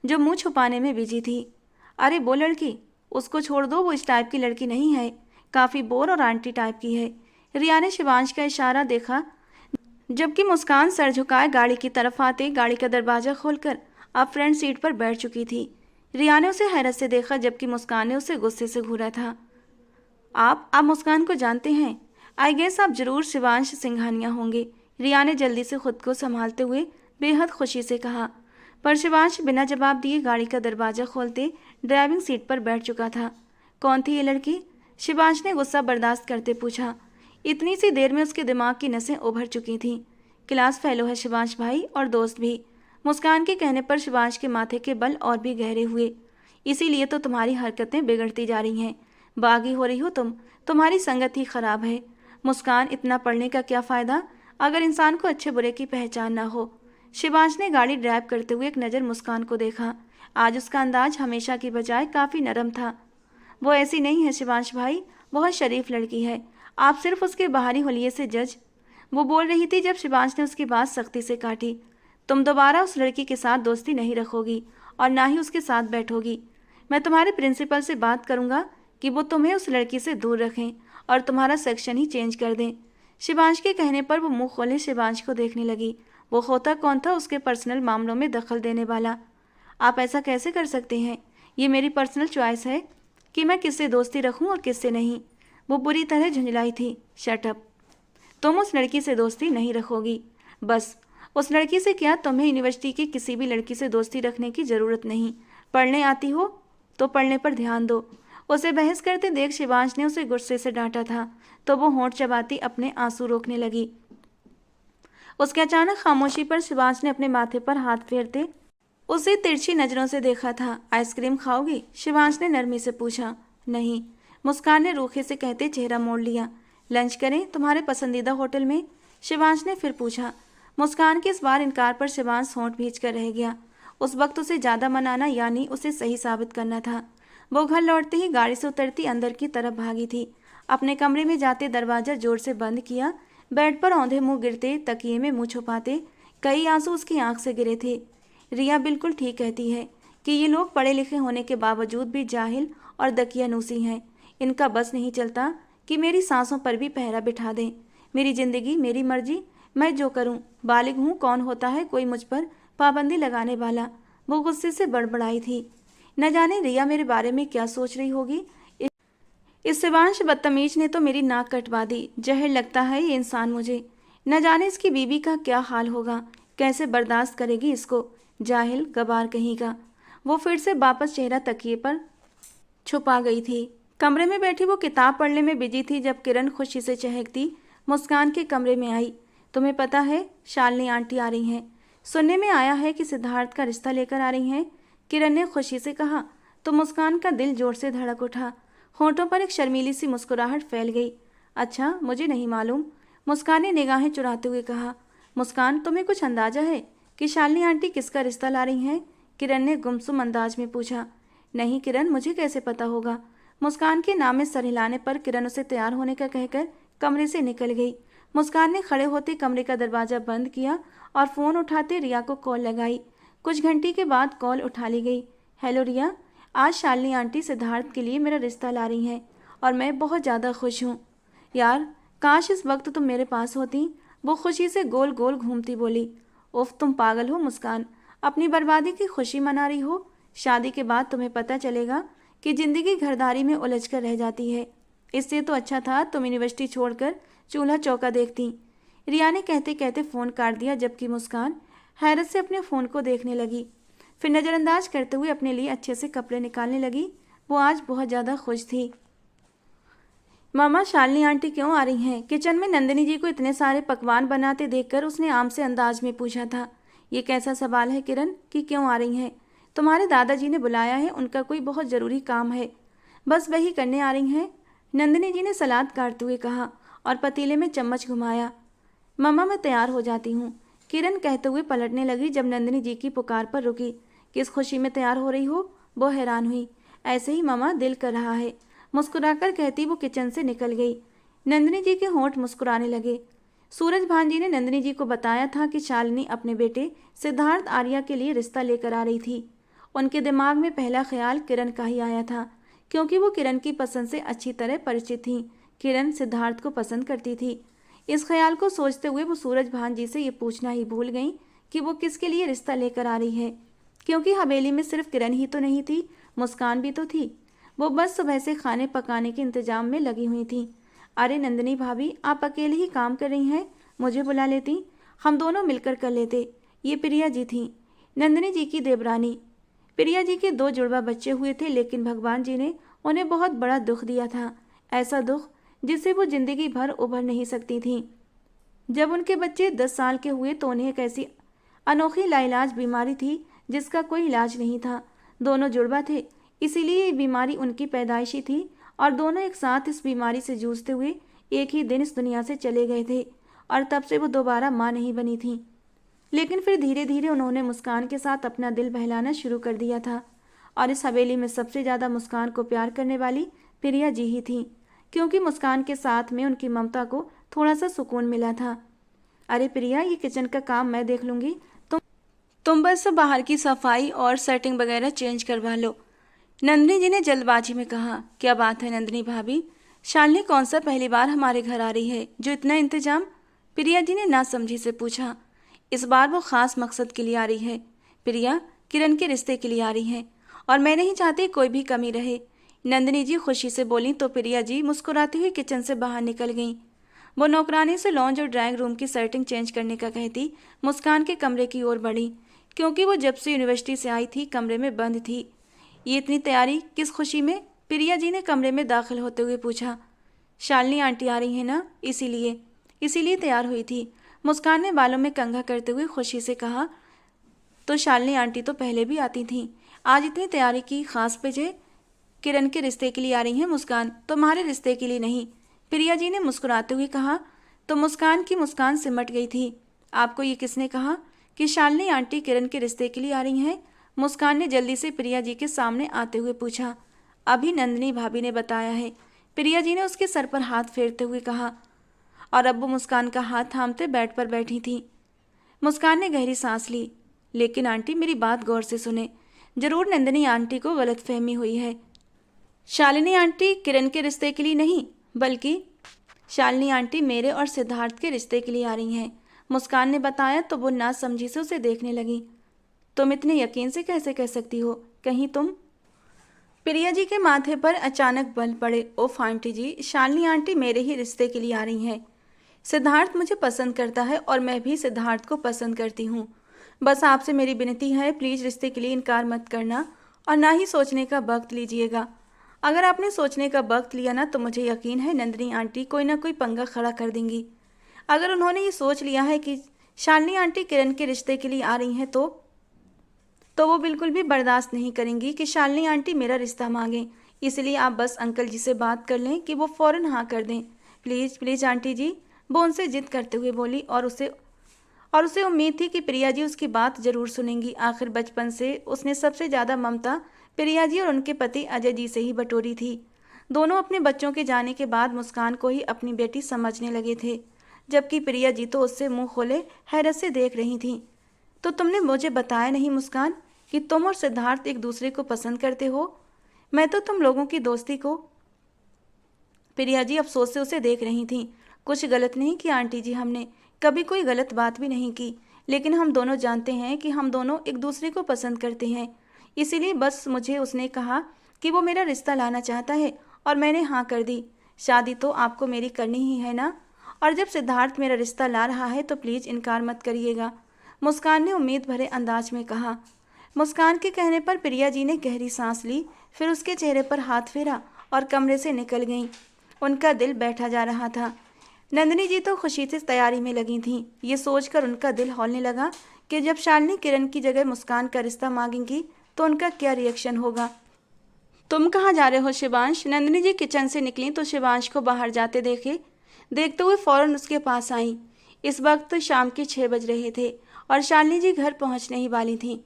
जो मुंह छुपाने में बिजी थी। अरे वो लड़की, उसको छोड़ दो, वो इस टाइप की लड़की नहीं है, काफ़ी बोर और आंटी टाइप की है। रिया ने शिवांश का इशारा देखा जबकि मुस्कान सर झुकाए गाड़ी की तरफ आते गाड़ी का दरवाज़ा खोलकर अब फ्रंट सीट पर बैठ चुकी थी। रिया ने उसे हैरत से देखा जबकि मुस्कान ने उसे गुस्से से घूरा था। आप मुस्कान को जानते हैं? आई गेस आप जरूर शिवांश सिंघानिया होंगे। रिया ने जल्दी से खुद को संभालते हुए बेहद खुशी से कहा। पर शिवांश बिना जवाब दिए गाड़ी का दरवाज़ा खोलते ड्राइविंग सीट पर बैठ चुका था। कौन थी ये लड़की? शिवांश ने गुस्सा बर्दाश्त करते पूछा। इतनी सी देर में उसके दिमाग की नसें उभर चुकी थीं। क्लास फेलो है शिवांश भाई, और दोस्त भी। मुस्कान के कहने पर शिवांश के माथे के बल और भी गहरे हुए। इसीलिए तो तुम्हारी हरकतें बिगड़ती जा रही हैं। बागी हो रही हो तुम्हारी संगत ही खराब है। मुस्कान, इतना पढ़ने का क्या फ़ायदा अगर इंसान को अच्छे बुरे की पहचान ना हो। शिवांश ने गाड़ी ड्राइव करते हुए एक नज़र मुस्कान को देखा। आज उसका अंदाज हमेशा की बजाय काफ़ी नरम था। वो ऐसी नहीं है शिवांश भाई, बहुत शरीफ लड़की है। आप सिर्फ उसके बाहरी हुलिये से जज। वो बोल रही थी जब शिवांश ने उसकी बात सख्ती से काटी। तुम दोबारा उस लड़की के साथ दोस्ती नहीं रखोगी और ना ही उसके साथ बैठोगी। मैं तुम्हारे प्रिंसिपल से बात करूंगा कि वो तुम्हें उस लड़की से दूर रखें और तुम्हारा सेक्शन ही चेंज कर दें। शिवांश के कहने पर वो मुंह खोले शिवांश को देखने लगी। वो होता कौन था उसके पर्सनल मामलों में दखल देने वाला? आप ऐसा कैसे कर सकते हैं? ये मेरी पर्सनल चॉइस है कि मैं किससे दोस्ती रखूं और किससे नहीं। वो बुरी तरह झुंझलाई थी। शट अप, तुम उस लड़की से दोस्ती नहीं रखोगी। बस उस लड़की से क्या, तुम्हें यूनिवर्सिटी की किसी भी लड़की से दोस्ती रखने की ज़रूरत नहीं। पढ़ने आती हो तो पढ़ने पर ध्यान दो। उसे बहस करते देख शिवांश ने उसे गुस्से से डांटा था तो वो होंठ चबाती अपने आंसू रोकने लगी। उसके अचानक खामोशी पर शिवांश ने अपने माथे पर हाथ फेरते उसे तिरछी नज़रों से देखा था। आइसक्रीम खाओगी? शिवांश ने नरमी से पूछा। नहीं, मुस्कान ने रूखे से कहते चेहरा मोड़ लिया। लंच करें तुम्हारे पसंदीदा होटल में? शिवांश ने फिर पूछा। मुस्कान के इस बार इनकार पर शिवांश होंठ भींच कर रह गया। उस वक्त उसे ज़्यादा मनाना यानी उसे सही साबित करना था। वो घर लौटते ही गाड़ी से उतरती अंदर की तरफ भागी थी। अपने कमरे में जाते दरवाज़ा जोर से बंद किया। बेड पर औंधे मुंह गिरते, तकिए में मुंह छुपाते कई आंसू उसकी आंख से गिरे थे। रिया बिल्कुल ठीक कहती है कि ये लोग पढ़े लिखे होने के बावजूद भी जाहिल और दकियानूसी हैं। इनका बस नहीं चलता कि मेरी सांसों पर भी पहरा बिठा दें। मेरी ज़िंदगी मेरी मर्जी, मैं जो करूं। बालिग हूं, कौन होता है कोई मुझ पर पाबंदी लगाने वाला। वो गुस्से से बड़बड़ाई थी। न जाने रिया मेरे बारे में क्या सोच रही होगी। इस शिवांश बदतमीज ने तो मेरी नाक कटवा दी। जहर लगता है ये इंसान मुझे। न जाने इसकी बीवी का क्या हाल होगा, कैसे बर्दाश्त करेगी इसको। जाहिल गबार कहीं का। वो फिर से वापस चेहरा तकिए पर छुपा गई थी। कमरे में बैठी वो किताब पढ़ने में बिजी थी जब किरण खुशी से चहकती मुस्कान के कमरे में आई। तुम्हें पता है शालिनी आंटी आ रही हैं। सुनने में आया है कि सिद्धार्थ का रिश्ता लेकर आ रही हैं, किरण ने खुशी से कहा। तो मुस्कान का दिल जोर से धड़क उठा। होंठों पर एक शर्मीली सी मुस्कुराहट फैल गई। अच्छा, मुझे नहीं मालूम, मुस्कान ने निगाहें चुराते हुए कहा। मुस्कान, तुम्हें कुछ अंदाजा है कि शालिनी आंटी किसका रिश्ता ला रही हैं? किरण ने गुमसुम अंदाज में पूछा। नहीं किरण, मुझे कैसे पता होगा। मुस्कान के नाम में सर हिलाने पर किरण उसे तैयार होने का कहकर कमरे से निकल गई। मुस्कान ने खड़े होते कमरे का दरवाजा बंद किया और फ़ोन उठाते रिया को कॉल लगाई। कुछ घंटे के बाद कॉल उठा ली गई। हेलो रिया, आज शालिनी आंटी सिद्धार्थ के लिए मेरा रिश्ता ला रही हैं और मैं बहुत ज़्यादा खुश हूँ। यार, काश इस वक्त तुम मेरे पास होती। वो खुशी से गोल गोल घूमती बोली। उफ, तुम पागल हो मुस्कान, अपनी बर्बादी की खुशी मना रही हो। शादी के बाद तुम्हें पता चलेगा कि ज़िंदगी घरदारी में उलझ कर रह जाती है। इससे तो अच्छा था तुम यूनिवर्सिटी छोड़कर चूल्हा चौका देखती। रिया ने कहते कहते फ़ोन काट दिया जबकि मुस्कान हैरत से अपने फ़ोन को देखने लगी। फिर नज़रअंदाज करते हुए अपने लिए अच्छे से कपड़े निकालने लगी। वो आज बहुत ज़्यादा खुश थी। मामा, शालिनी आंटी क्यों आ रही हैं? किचन में नंदिनी जी को इतने सारे पकवान बनाते देखकर उसने आम से अंदाज में पूछा था। ये कैसा सवाल है किरण कि क्यों आ रही हैं? तुम्हारे दादाजी ने बुलाया है, उनका कोई बहुत ज़रूरी काम है, बस वही करने आ रही हैं। नंदिनी जी ने सलाद काटते हुए कहा और पतीले में चम्मच घुमाया। मामा, मैं तैयार हो जाती हूँ, किरण कहते हुए पलटने लगी जब नंदिनी जी की पुकार पर रुकी। किस खुशी में तैयार हो रही हो? वो हैरान हुई। ऐसे ही मामा, दिल कर रहा है, मुस्कुराकर कहती वो किचन से निकल गई। नंदिनी जी के होंठ मुस्कुराने लगे। सूरज भान जी ने नंदिनी जी को बताया था कि शालिनी अपने बेटे सिद्धार्थ आर्या के लिए रिश्ता लेकर आ रही थी। उनके दिमाग में पहला ख्याल किरण का ही आया था क्योंकि वो किरण की पसंद से अच्छी तरह परिचित थीं। किरण सिद्धार्थ को पसंद करती थी। इस ख्याल को सोचते हुए वो सूरज भान जी से ये पूछना ही भूल गई कि वो किसके लिए रिश्ता लेकर आ रही है, क्योंकि हवेली में सिर्फ किरण ही तो नहीं थी, मुस्कान भी तो थी। वो बस सुबह से खाने पकाने के इंतजाम में लगी हुई थी। अरे नंदिनी भाभी, आप अकेले ही काम कर रही हैं, मुझे बुला लेती, हम दोनों मिलकर कर लेते। ये प्रिया जी थी, नंदिनी जी की देवरानी। प्रिया जी के 2 जुड़वा बच्चे हुए थे, लेकिन भगवान जी ने उन्हें बहुत बड़ा दुख दिया था, ऐसा दुख जिससे वो जिंदगी भर उभर नहीं सकती थीं। जब उनके बच्चे 10 साल के हुए तो उन्हें एक ऐसी अनोखी लाइलाज बीमारी थी जिसका कोई इलाज नहीं था। दोनों जुड़वा थे, इसीलिए ये बीमारी उनकी पैदाइशी थी और दोनों एक साथ इस बीमारी से जूझते हुए एक ही दिन इस दुनिया से चले गए थे और तब से वो दोबारा माँ नहीं बनी थी। लेकिन फिर धीरे धीरे उन्होंने मुस्कान के साथ अपना दिल बहलाना शुरू कर दिया था और इस हवेली में सबसे ज़्यादा मुस्कान को प्यार करने वाली प्रिया जी ही थी, क्योंकि मुस्कान के साथ में उनकी ममता को थोड़ा सा सुकून मिला था। अरे प्रिया, ये किचन का काम मैं देख लूँगी, तुम बस बाहर की सफाई और सेटिंग वगैरह चेंज करवा लो, नंदिनी जी ने जल्दबाजी में कहा। क्या बात है नंदिनी भाभी, शालिनी कौन सा पहली बार हमारे घर आ रही है जो इतना इंतजाम? प्रिया जी ने नासमझी से पूछा। इस बार वो ख़ास मकसद के लिए आ रही है प्रिया, किरण के रिश्ते के लिए आ रही हैं और मैं नहीं चाहती कोई भी कमी रहे। नंदिनी जी खुशी से बोली तो प्रिया जी मुस्कुराती हुई किचन से बाहर निकल गईं। वो नौकरानी से लॉन्ज और ड्राइंग रूम की सेटिंग चेंज करने का कहती मुस्कान के कमरे की ओर बढ़ी, क्योंकि वो जब से यूनिवर्सिटी से आई थी कमरे में बंद थी। ये इतनी तैयारी किस खुशी में? प्रिया जी ने कमरे में दाखिल होते हुए पूछा। शालिनी आंटी आ रही है ना, इसीलिए तैयार हुई थी। मुस्कान ने बालों में कंघा करते हुए खुशी से कहा। तो शालिनी आंटी तो पहले भी आती थीं, आज इतनी तैयारी की खास वजह? किरण के रिश्ते के लिए आ रही हैं मुस्कान, तुम्हारे रिश्ते के लिए नहीं, प्रिया जी ने मुस्कुराते हुए कहा। तो मुस्कान की मुस्कान सिमट गई थी। आपको ये किसने कहा कि शालिनी आंटी किरण के रिश्ते के लिए आ रही हैं? मुस्कान ने जल्दी से प्रिया जी के सामने आते हुए पूछा। अभी नंदिनी भाभी ने बताया है, प्रिया जी ने उसके सर पर हाथ फेरते हुए कहा। और अब वो मुस्कान का हाथ थामते बेड पर बैठी थी। मुस्कान ने गहरी सांस ली। लेकिन आंटी मेरी बात गौर से सुने, जरूर नंदिनी आंटी को गलतफहमी हुई है। शालिनी आंटी किरण के रिश्ते के लिए नहीं, बल्कि शालिनी आंटी मेरे और सिद्धार्थ के रिश्ते के लिए आ रही हैं, मुस्कान ने बताया। तो वो ना समझी से उसे देखने लगी। तुम इतने यकीन से कैसे कह सकती हो? कहीं तुम? प्रिया जी के माथे पर अचानक बल पड़े। ओफ आंटी जी, शालिनी आंटी मेरे ही रिश्ते के लिए आ रही हैं। सिद्धार्थ मुझे पसंद करता है और मैं भी सिद्धार्थ को पसंद करती हूँ। बस आपसे मेरी विनती है, प्लीज़ रिश्ते के लिए इनकार मत करना और ना ही सोचने का वक्त लीजिएगा। अगर आपने सोचने का वक्त लिया ना तो मुझे यकीन है नंदिनी आंटी कोई ना कोई पंगा खड़ा कर देंगी। अगर उन्होंने ये सोच लिया है कि शालिनी आंटी किरण के रिश्ते के लिए आ रही हैं तो वो बिल्कुल भी बर्दाश्त नहीं करेंगी कि शालिनी आंटी मेरा रिश्ता मांगें। इसलिए आप बस अंकल जी से बात कर लें कि वो फ़ौरन हाँ कर दें। प्लीज़ प्लीज़ आंटी जी, वो उनसे जिद करते हुए बोली। और उसे उम्मीद थी कि प्रिया जी उसकी बात ज़रूर सुनेंगी। आखिर बचपन से उसने सबसे ज़्यादा ममता प्रिया जी और उनके पति अजय जी से ही बटोरी थी। दोनों अपने बच्चों के जाने के बाद मुस्कान को ही अपनी बेटी समझने लगे थे, जबकि प्रिया जी तो उससे मुंह खोले हैरत से देख रही थीं। तो तुमने मुझे बताया नहीं मुस्कान कि तुम और सिद्धार्थ एक दूसरे को पसंद करते हो? मैं तो तुम लोगों की दोस्ती को। प्रिया जी अफसोस से उसे देख रही थीं। कुछ गलत नहीं किया आंटी जी, हमने कभी कोई गलत बात भी नहीं की, लेकिन हम दोनों जानते हैं कि हम दोनों एक दूसरे को पसंद करते हैं। इसीलिए बस मुझे उसने कहा कि वो मेरा रिश्ता लाना चाहता है और मैंने हाँ कर दी। शादी तो आपको मेरी करनी ही है ना? और जब सिद्धार्थ मेरा रिश्ता ला रहा है तो प्लीज़ इनकार मत करिएगा, मुस्कान ने उम्मीद भरे अंदाज में कहा। मुस्कान के कहने पर प्रिया जी ने गहरी सांस ली, फिर उसके चेहरे पर हाथ फेरा और कमरे से निकल गईं। उनका दिल बैठा जा रहा था। नंदिनी जी तो खुशी से तैयारी में लगी थीं। ये सोचकर उनका दिल हौलने लगा कि जब शालिनी किरण की जगह मुस्कान का रिश्ता मांगेंगी तो उनका क्या रिएक्शन होगा। तुम कहाँ जा रहे हो शिवांश? नंदिनी जी किचन से निकली तो शिवांश को बाहर जाते देखते हुए फौरन उसके पास आई। इस वक्त शाम के 6 बज रहे थे और शालिनी जी घर पहुँचने ही वाली थीं।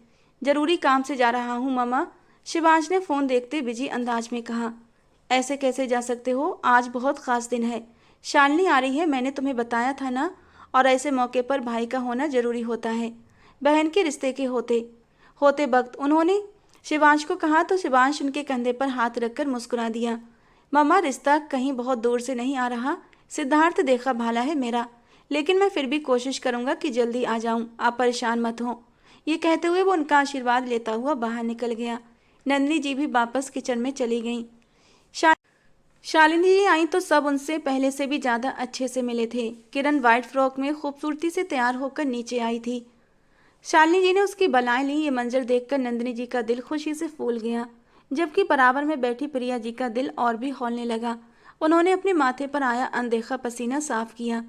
जरूरी काम से जा रहा हूँ मम्मा, शिवांश ने फ़ोन देखते बिजी अंदाज में कहा। ऐसे कैसे जा सकते हो? आज बहुत ख़ास दिन है, शालिनी आ रही है, मैंने तुम्हें बताया था ना। और ऐसे मौके पर भाई का होना ज़रूरी होता है। बहन के रिश्ते के होते वक्त उन्होंने शिवांश को कहा तो शिवांश उनके कंधे पर हाथ रखकर मुस्कुरा दिया। मम्मा, रिश्ता कहीं बहुत दूर से नहीं आ रहा, सिद्धार्थ देखा भाला है मेरा, लेकिन मैं फिर भी कोशिश करूँगा कि जल्दी आ जाऊँ, आप परेशान मत हो। ये कहते हुए वो उनका आशीर्वाद लेता हुआ बाहर निकल गया। नंदिनी जी भी वापस किचन में चली गईं। शालिनी जी आई तो सब उनसे पहले से भी ज़्यादा अच्छे से मिले थे। किरण वाइट फ्रॉक में खूबसूरती से तैयार होकर नीचे आई थी। शालिनी जी ने उसकी बलाएं ली। ये मंजर देखकर नंदिनी जी का दिल खुशी से फूल गया, जबकि बराबर में बैठी प्रिया जी का दिल और भी हौलने लगा। उन्होंने अपने माथे पर आया अनदेखा पसीना साफ किया।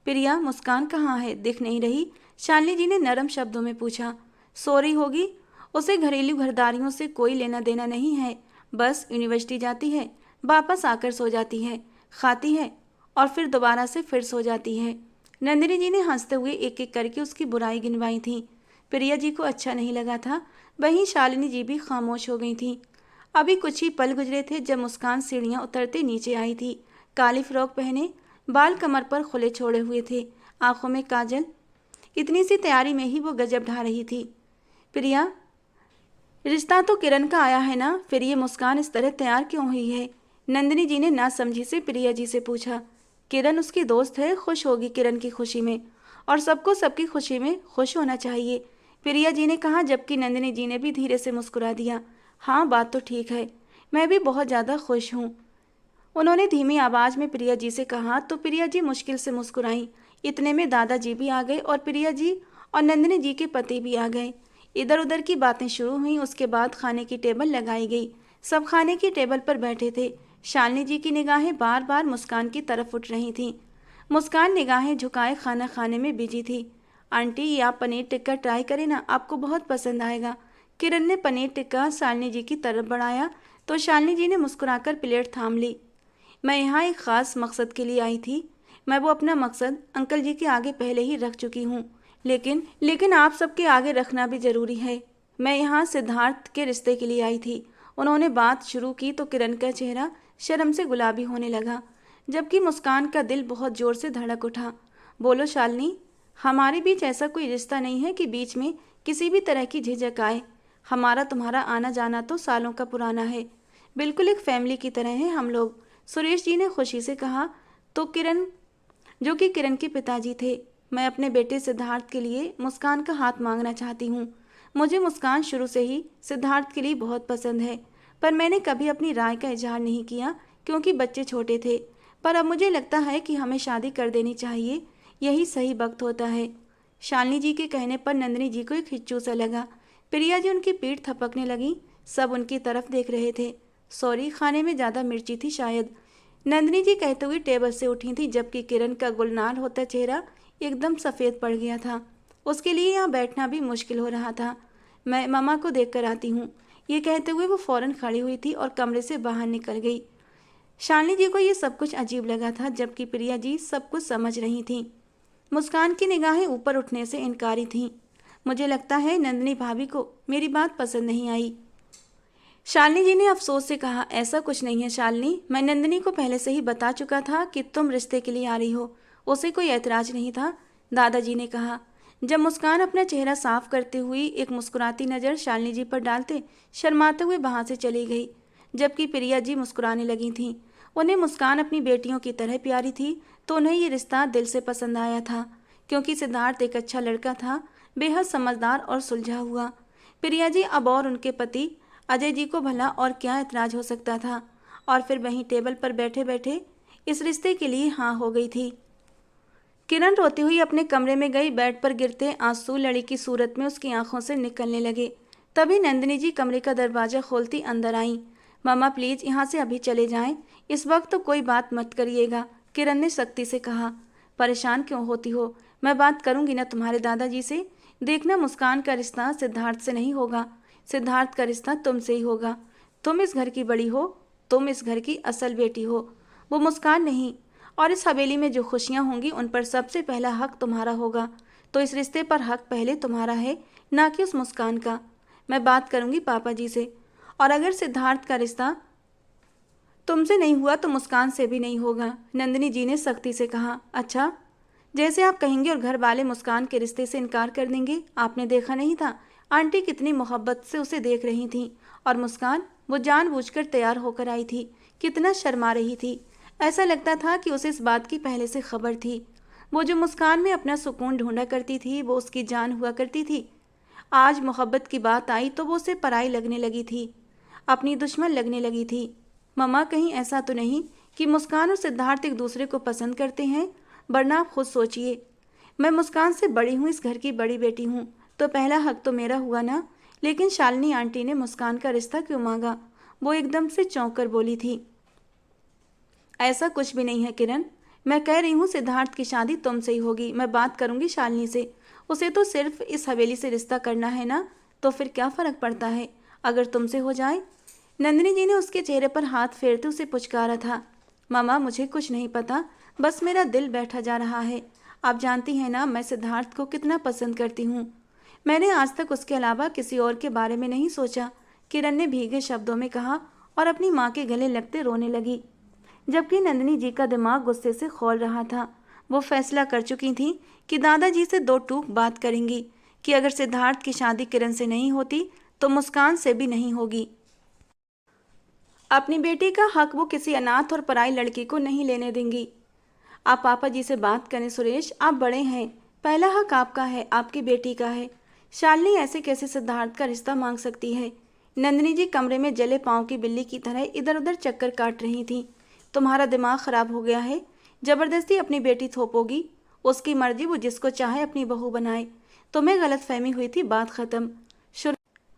प्रिया, मुस्कान कहाँ है? दिख नहीं रही, शालिनी जी ने नरम शब्दों में पूछा। सो रही होगी, उसे घरेलू घरदारियों से कोई लेना देना नहीं है। बस यूनिवर्सिटी जाती है, वापस आकर सो जाती है, खाती है और फिर दोबारा से फिर सो जाती है। नंदिनी जी ने हंसते हुए एक एक करके उसकी बुराई गिनवाई थी। प्रिया जी को अच्छा नहीं लगा था, वहीं शालिनी जी भी खामोश हो गई थी। अभी कुछ ही पल गुजरे थे जब मुस्कान सीढ़ियाँ उतरते नीचे आई थी। काली फ्रॉक पहने, बाल कमर पर खुले छोड़े हुए थे, आंखों में काजल। इतनी सी तैयारी में ही वो गजब ढा रही थी। प्रिया, रिश्ता तो किरण का आया है ना, फिर ये मुस्कान इस तरह तैयार क्यों हुई है? नंदिनी जी ने नासमझी से प्रिया जी से पूछा। किरण उसकी दोस्त है, खुश होगी किरण की खुशी में, और सबको सबकी खुशी में खुश होना चाहिए, प्रिया जी ने कहा, जबकि नंदिनी जी ने भी धीरे से मुस्कुरा दिया। हाँ, बात तो ठीक है, मैं भी बहुत ज़्यादा खुश हूँ, उन्होंने धीमी आवाज़ में प्रिया जी से कहा। तो प्रिया जी मुश्किल से मुस्कुराईं। इतने में दादाजी भी आ गए और प्रिया जी और नंदिनी जी के पति भी आ गए। इधर उधर की बातें शुरू हुईं। उसके बाद खाने की टेबल लगाई गई। सब खाने की टेबल पर बैठे थे। शालिनी जी की निगाहें बार बार मुस्कान की तरफ उठ रही थीं। मुस्कान निगाहें झुकाए खाना खाने में बिजी थी। आंटी, ये आप पनीर टिक्का ट्राई करें ना, आपको बहुत पसंद आएगा। किरण ने पनीर टिक्का शालिनी जी की तरफ बढ़ाया तो शालिनी जी ने मुस्कुराकर प्लेट थाम ली। मैं यहाँ एक ख़ास मकसद के लिए आई थी। मैं वो अपना मकसद अंकल जी के आगे पहले ही रख चुकी हूँ, लेकिन आप सबके आगे रखना भी ज़रूरी है। मैं यहाँ सिद्धार्थ के रिश्ते के लिए आई थी। उन्होंने बात शुरू की तो किरण का चेहरा शर्म से गुलाबी होने लगा, जबकि मुस्कान का दिल बहुत ज़ोर से धड़क उठा। बोलो शालिनी, हमारे बीच ऐसा कोई रिश्ता नहीं है कि बीच में किसी भी तरह की झिझक आए। हमारा तुम्हारा आना जाना तो सालों का पुराना है। बिल्कुल एक फैमिली की तरह हैं हम लोग, सुरेश जी ने खुशी से कहा। तो किरण, जो कि किरण के पिताजी थे, मैं अपने बेटे सिद्धार्थ के लिए मुस्कान का हाथ मांगना चाहती हूँ। मुझे मुस्कान शुरू से ही सिद्धार्थ के लिए बहुत पसंद है, पर मैंने कभी अपनी राय का इजहार नहीं किया क्योंकि बच्चे छोटे थे। पर अब मुझे लगता है कि हमें शादी कर देनी चाहिए, यही सही वक्त होता है। शालिनी जी के कहने पर नंदिनी जी को एक हिच्चू सा लगा। प्रिया जी उनकी पीठ थपकने लगी। सब उनकी तरफ देख रहे थे। सॉरी, खाने में ज़्यादा मिर्ची थी शायद, नंदिनी जी कहते हुए टेबल से उठी थी, जबकि किरण का गुलनार होता चेहरा एकदम सफ़ेद पड़ गया था। उसके लिए यहाँ बैठना भी मुश्किल हो रहा था। मैं मम्मा को देख कर आती हूँ, ये कहते हुए वो फ़ौरन खड़ी हुई थी और कमरे से बाहर निकल गई। शालिनी जी को ये सब कुछ अजीब लगा था, जबकि प्रिया जी सब कुछ समझ रही थीं। मुस्कान की निगाहें ऊपर उठने से इनकारी थीं। मुझे लगता है नंदिनी भाभी को मेरी बात पसंद नहीं आई, शालिनी जी ने अफसोस से कहा। ऐसा कुछ नहीं है शालिनी, मैं नंदिनी को पहले से ही बता चुका था कि तुम रिश्ते के लिए आ रही हो। उसे कोई ऐतराज़ नहीं था, दादाजी ने कहा। जब मुस्कान अपना चेहरा साफ करते हुई एक मुस्कुराती नज़र शालिनी जी पर डालते शर्माते हुए वहाँ से चली गई, जबकि प्रिया जी मुस्कुराने लगी थीं। उन्हें मुस्कान अपनी बेटियों की तरह प्यारी थी, तो उन्हें ये रिश्ता दिल से पसंद आया था, क्योंकि सिद्धार्थ एक अच्छा लड़का था, बेहद समझदार और सुलझा हुआ। प्रिया जी अब और उनके पति अजय जी को भला और क्या ऐतराज़ हो सकता था। और फिर वहीं टेबल पर बैठे बैठे इस रिश्ते के लिए हाँ हो गई थी। किरण रोती हुई अपने कमरे में गई। बेड पर गिरते आंसू लड़ी की सूरत में उसकी आंखों से निकलने लगे। तभी नंदिनी जी कमरे का दरवाज़ा खोलती अंदर आईं। मामा प्लीज़ यहाँ से अभी चले जाएं, इस वक्त तो कोई बात मत करिएगा, किरण ने सख्ती से कहा। परेशान क्यों होती हो, मैं बात करूँगी ना तुम्हारे दादाजी से। देखना, मुस्कान का रिश्ता सिद्धार्थ से नहीं होगा, सिद्धार्थ का रिश्ता तुमसे ही होगा। तुम इस घर की बड़ी हो, तुम इस घर की असल बेटी हो, वो मुस्कान नहीं। और इस हवेली में जो खुशियां होंगी उन पर सबसे पहला हक तुम्हारा होगा। तो इस रिश्ते पर हक पहले तुम्हारा है, ना कि उस मुस्कान का। मैं बात करूंगी पापा जी से, और अगर सिद्धार्थ का रिश्ता तुमसे नहीं हुआ तो मुस्कान से भी नहीं होगा, नंदिनी जी ने सख्ती से कहा। अच्छा, जैसे आप कहेंगे। और घर वाले मुस्कान के रिश्ते से इनकार कर देंगे। आपने देखा नहीं था आंटी कितनी मोहब्बत से उसे देख रही थीं, और मुस्कान, वो जानबूझकर तैयार होकर आई थी, कितना शर्मा रही थी। ऐसा लगता था कि उसे इस बात की पहले से खबर थी। वो जो मुस्कान में अपना सुकून ढूंढा करती थी, वो उसकी जान हुआ करती थी। आज मोहब्बत की बात आई तो वो उसे पराई लगने लगी थी, अपनी दुश्मन लगने लगी थी। मम्मा, कहीं ऐसा तो नहीं कि मुस्कान और सिद्धार्थ एक दूसरे को पसंद करते हैं? वरना आप खुद सोचिए, मैं मुस्कान से बड़ी हूँ, इस घर की बड़ी बेटी हूँ, तो पहला हक तो मेरा हुआ ना। लेकिन शालिनी आंटी ने मुस्कान का रिश्ता क्यों मांगा? वो एकदम से चौंक कर बोली थी। ऐसा कुछ भी नहीं है किरण, मैं कह रही हूँ सिद्धार्थ की शादी तुमसे ही होगी। मैं बात करूँगी शालिनी से, उसे तो सिर्फ इस हवेली से रिश्ता करना है ना, तो फिर क्या फ़र्क पड़ता है अगर तुमसे हो जाए। नंदिनी जी ने उसके चेहरे पर हाथ फेरते उसे पुचकारा था। मामा, मुझे कुछ नहीं पता, बस मेरा दिल बैठा जा रहा है। आप जानती हैं ना मैं सिद्धार्थ को कितना पसंद करती हूँ। मैंने आज तक उसके अलावा किसी और के बारे में नहीं सोचा, किरण ने भीगे शब्दों में कहा, और अपनी माँ के गले लगते रोने लगी। जबकि नंदिनी जी का दिमाग गुस्से से खौल रहा था। वो फैसला कर चुकी थी कि दादाजी से दो टूक बात करेंगी कि अगर सिद्धार्थ की शादी किरण से नहीं होती तो मुस्कान से भी नहीं होगी। अपनी बेटी का हक वो किसी अनाथ और पराई लड़की को नहीं लेने देंगी। आप पापा जी से बात करें सुरेश, आप बड़े हैं, पहला हक आपका है, आपकी बेटी का है। शालिनी ऐसे कैसे सिद्धार्थ का रिश्ता मांग सकती है? नंदिनी जी कमरे में जले पाँव की बिल्ली की तरह इधर उधर चक्कर काट रही थीं। तुम्हारा दिमाग खराब हो गया है, जबरदस्ती अपनी बेटी थोपोगी। उसकी मर्जी, वो जिसको चाहे अपनी बहू बनाए। तुम्हें गलत फहमी हुई थी, बात खत्म।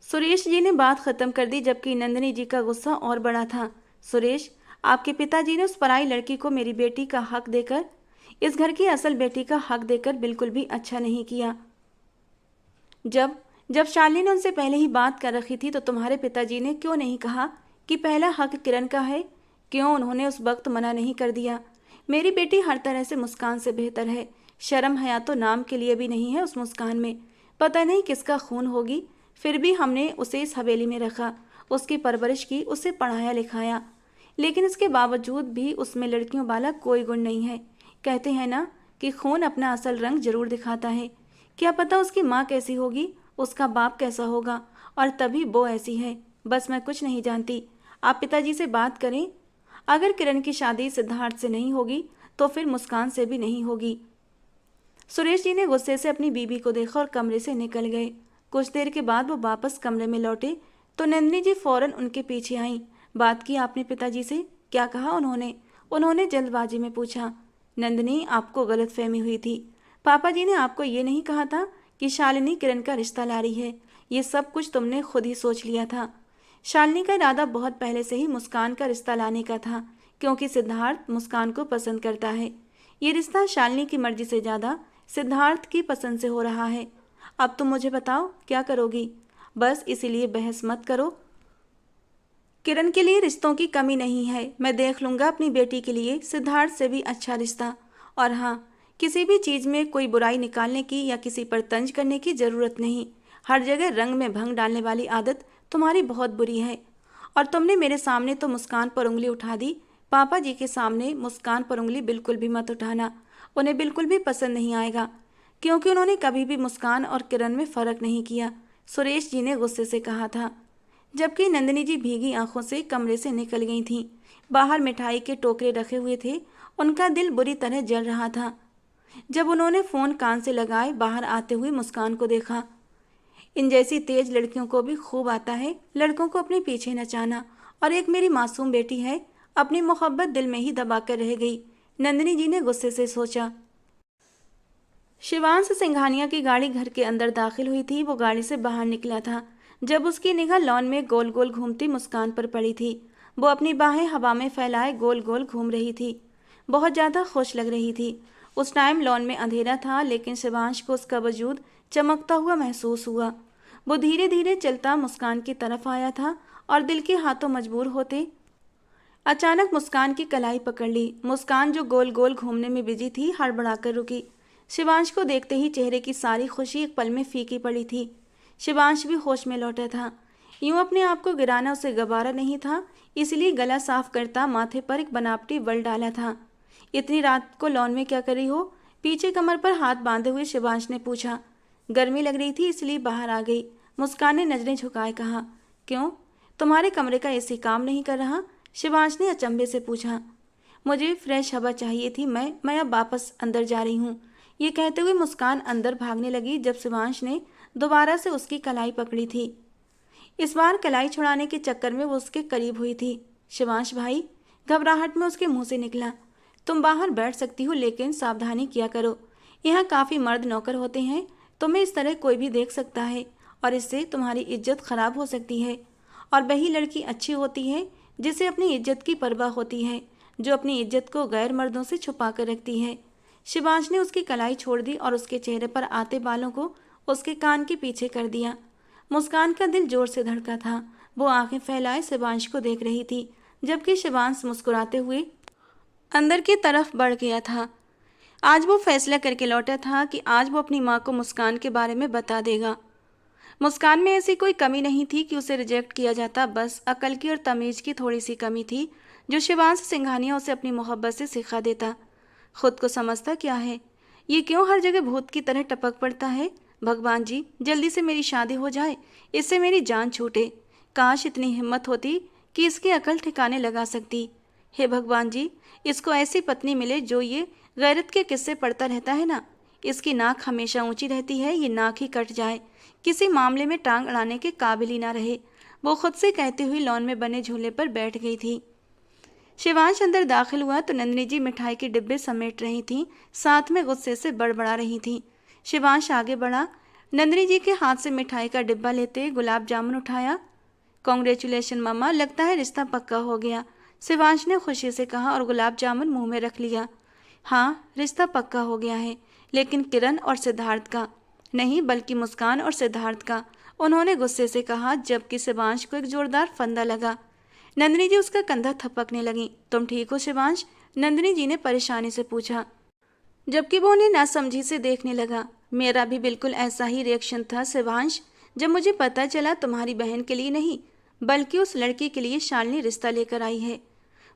सुरेश जी ने बात खत्म कर दी, जबकि नंदिनी जी का गुस्सा और बड़ा था। सुरेश, आपके पिताजी ने उस पराई लड़की को मेरी बेटी का हक देकर, इस घर की असल बेटी का हक देकर बिल्कुल भी अच्छा नहीं किया। जब जब शालिनी ने उनसे पहले ही बात कर रखी थी तो तुम्हारे पिताजी ने क्यों नहीं कहा कि पहला हक किरण का है? क्यों उन्होंने उस वक्त मना नहीं कर दिया? मेरी बेटी हर तरह से मुस्कान से बेहतर है। शर्म हया तो नाम के लिए भी नहीं है उस मुस्कान में। पता नहीं किसका खून होगी, फिर भी हमने उसे इस हवेली में रखा, उसकी परवरिश की, उसे पढ़ाया लिखाया, लेकिन इसके बावजूद भी उसमें लड़कियों वाला कोई गुण नहीं है। कहते हैं ना कि खून अपना असल रंग जरूर दिखाता है। क्या पता उसकी माँ कैसी होगी, उसका बाप कैसा होगा, और तभी वो ऐसी है। बस मैं कुछ नहीं जानती। आप पिताजी से बात करें। अगर किरण की शादी सिद्धार्थ से नहीं होगी तो फिर मुस्कान से भी नहीं होगी। सुरेश जी ने गुस्से से अपनी बीबी को देखा और कमरे से निकल गए। कुछ देर के बाद वो वापस कमरे में लौटे तो नंदिनी जी फौरन उनके पीछे आईं। बात की आपने पिताजी से? क्या कहा उन्होंने? उन्होंने जल्दबाजी में पूछा। नंदिनी, आपको गलतफहमी हुई थी। पापा जी ने आपको ये नहीं कहा था कि शालिनी किरण का रिश्ता ला रही है? ये सब कुछ तुमने खुद ही सोच लिया था। शालिनी का इरादा बहुत पहले से ही मुस्कान का रिश्ता लाने का था, क्योंकि सिद्धार्थ मुस्कान को पसंद करता है। ये रिश्ता शालिनी की मर्जी से ज़्यादा सिद्धार्थ की पसंद से हो रहा है। अब तुम मुझे बताओ क्या करोगी? बस इसीलिए बहस मत करो। किरण के लिए रिश्तों की कमी नहीं है। मैं देख लूँगा अपनी बेटी के लिए सिद्धार्थ से भी अच्छा रिश्ता। और हाँ, किसी भी चीज़ में कोई बुराई निकालने की या किसी पर तंज करने की ज़रूरत नहीं। हर जगह रंग में भंग डालने वाली आदत तुम्हारी बहुत बुरी है। और तुमने मेरे सामने तो मुस्कान पर उंगली उठा दी। पापा जी के सामने मुस्कान पर उंगली बिल्कुल भी मत उठाना। उन्हें बिल्कुल भी पसंद नहीं आएगा, क्योंकि उन्होंने कभी भी मुस्कान और किरण में फ़र्क नहीं किया, सुरेश जी ने गुस्से से कहा था। जबकि नंदिनी जी भीगी आंखों से कमरे से निकल गई थीं। बाहर मिठाई के टोकरे रखे हुए थे। उनका दिल बुरी तरह जल रहा था जब उन्होंने फ़ोन कान से लगाए बाहर आते हुए मुस्कान को देखा। इन जैसी तेज लड़कियों को भी खूब आता है लड़कों को अपने पीछे नचाना, और एक मेरी मासूम बेटी है, अपनी मोहब्बत दिल में ही दबा कर रह गई, नंदिनी जी ने गुस्से से सोचा। शिवांश सिंघानिया की गाड़ी घर के अंदर दाखिल हुई थी। वो गाड़ी से बाहर निकला था जब उसकी निगाह लॉन में गोल गोल घूमती मुस्कान पर पड़ी थी। वो अपनी बाहें हवा में फैलाए गोल गोल घूम रही थी, बहुत ज़्यादा खुश लग रही थी। उस टाइम लॉन में अंधेरा था, लेकिन शिवांश को उसका वजूद चमकता हुआ महसूस हुआ। वो धीरे धीरे चलता मुस्कान की तरफ आया था और दिल के हाथों मजबूर होते अचानक मुस्कान की कलाई पकड़ ली। मुस्कान जो गोल गोल घूमने में बिजी थी, हड़बड़ाकर रुकी। शिवांश को देखते ही चेहरे की सारी खुशी एक पल में फीकी पड़ी थी। शिवांश भी होश में लौटा था। यूं अपने आप को गिराना उसे गवारा नहीं था, इसलिए गला साफ करता माथे पर एक बनावटी बल डाला था। इतनी रात को लॉन में क्या करी हो? पीछे कमर पर हाथ बांधे हुए शिवांश ने पूछा। गर्मी लग रही थी इसलिए बाहर आ गई, मुस्कान ने नजरें झुकाए कहा। क्यों, तुम्हारे कमरे का एसी काम नहीं कर रहा? शिवांश ने अचंभे से पूछा। मुझे फ्रेश हवा चाहिए थी, मैं अब वापस अंदर जा रही हूँ। ये कहते हुए मुस्कान अंदर भागने लगी जब शिवांश ने दोबारा से उसकी कलाई पकड़ी थी। इस बार कलाई छुड़ाने के चक्कर में वो उसके करीब हुई थी। शिवांश भाई, घबराहट में उसके मुंह से निकला। तुम बाहर बैठ सकती हो, लेकिन सावधानी किया करो। यहाँ काफ़ी मर्द नौकर होते हैं, तुम्हें इस तरह कोई भी देख सकता है और इससे तुम्हारी इज्जत खराब हो सकती है। और वही लड़की अच्छी होती है जिसे अपनी इज्जत की परवाह होती है, जो अपनी इज्जत को गैर मर्दों से छुपा कर रखती है। शिवांश ने उसकी कलाई छोड़ दी और उसके चेहरे पर आते बालों को उसके कान के पीछे कर दिया। मुस्कान का दिल जोर से धड़का था। वो आंखें फैलाए शिवांश को देख रही थी, जबकि शिवांश मुस्कुराते हुए अंदर की तरफ बढ़ गया था। आज वो फैसला करके लौटा था कि आज वो अपनी माँ को मुस्कान के बारे में बता देगा। मुस्कान में ऐसी कोई कमी नहीं थी कि उसे रिजेक्ट किया जाता, बस अकल की और तमीज़ की थोड़ी सी कमी थी, जो शिवांश सिंघानिया उसे अपनी मोहब्बत से सिखा देता। खुद को समझता क्या है? ये क्यों हर जगह भूत की तरह टपक पड़ता है? भगवान जी, जल्दी से मेरी शादी हो जाए, इससे मेरी जान छूटे। काश इतनी हिम्मत होती कि इसकी अकल ठिकाने लगा सकती। हे भगवान जी, इसको ऐसी पत्नी मिले जो ये गैरत के किस्से पढ़ता रहता है ना। इसकी नाक हमेशा ऊंची रहती है, ये नाक ही कट जाए, किसी मामले में टांग अड़ाने के काबिल ही ना रहे। वो खुद से कहती हुई लॉन में बने झूले पर बैठ गई थी। शिवांश अंदर दाखिल हुआ तो नंदिनी जी मिठाई के डिब्बे समेट रही थीं, साथ में गुस्से से बड़बड़ा रही थीं। शिवांश आगे बढ़ा, नंदिनी जी के हाथ से मिठाई का डिब्बा लेते गुलाब जामुन उठाया। कॉन्ग्रेचुलेशन मम्मा, लगता है रिश्ता पक्का हो गया, शिवांश ने खुशी से कहा और गुलाब जामुन मुंह में रख लिया। हाँ, रिश्ता पक्का हो गया है, लेकिन किरण और सिद्धार्थ का नहीं, बल्कि मुस्कान और सिद्धार्थ का, उन्होंने गुस्से से कहा, जबकि शिवांश को एक जोरदार फंदा लगा। नंदिनी जी उसका कंधा थपकने लगी। तुम ठीक हो शिवांश? नंदिनी जी ने परेशानी से पूछा, जबकि वो उन्हें नासमझी से देखने लगा। मेरा भी बिल्कुल ऐसा ही रिएक्शन था शिवांश, जब मुझे पता चला तुम्हारी बहन के लिए नहीं बल्कि उस लड़की के लिए शालिनी रिश्ता लेकर आई है।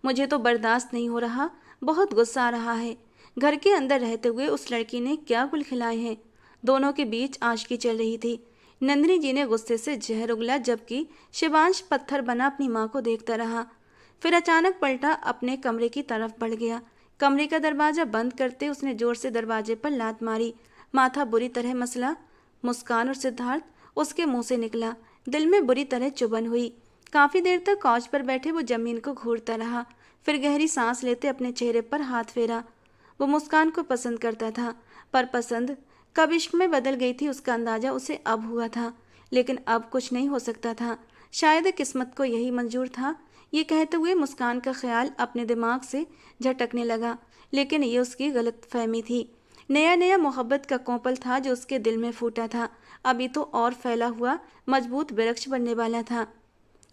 मुझे तो बर्दाश्त नहीं हो रहा, बहुत गुस्सा आ रहा है। घर के अंदर रहते हुए उस लड़की ने क्या गुल खिलाए हैं। दोनों के बीच आशिकी चल रही थी। नंदिनी जी ने गुस्से से जहर उगला, जबकि शिवांश पत्थर बना अपनी माँ को देखता रहा। फिर अचानक पलटा, अपने कमरे की तरफ बढ़ गया। कमरे का दरवाजा बंद करते उसने जोर से दरवाजे पर लात मारी। माथा बुरी तरह मसला। मुस्कान और सिद्धार्थ उसके मुंह से निकला। दिल में बुरी तरह चुभन हुई। काफी देर तक कॉच पर बैठे वो जमीन को घूरता रहा, फिर गहरी सांस लेते अपने चेहरे पर हाथ फेरा। वो मुस्कान को पसंद करता था, पर पसंद कब इश्क में बदल गई थी उसका अंदाजा उसे अब हुआ था। लेकिन अब कुछ नहीं हो सकता था, शायद किस्मत को यही मंजूर था। ये कहते हुए मुस्कान का ख्याल अपने दिमाग से झटकने लगा, लेकिन ये उसकी गलतफहमी थी। नया नया मोहब्बत का कोंपल था जो उसके दिल में फूटा था, अभी तो और फैला हुआ मजबूत वृक्ष बनने वाला था।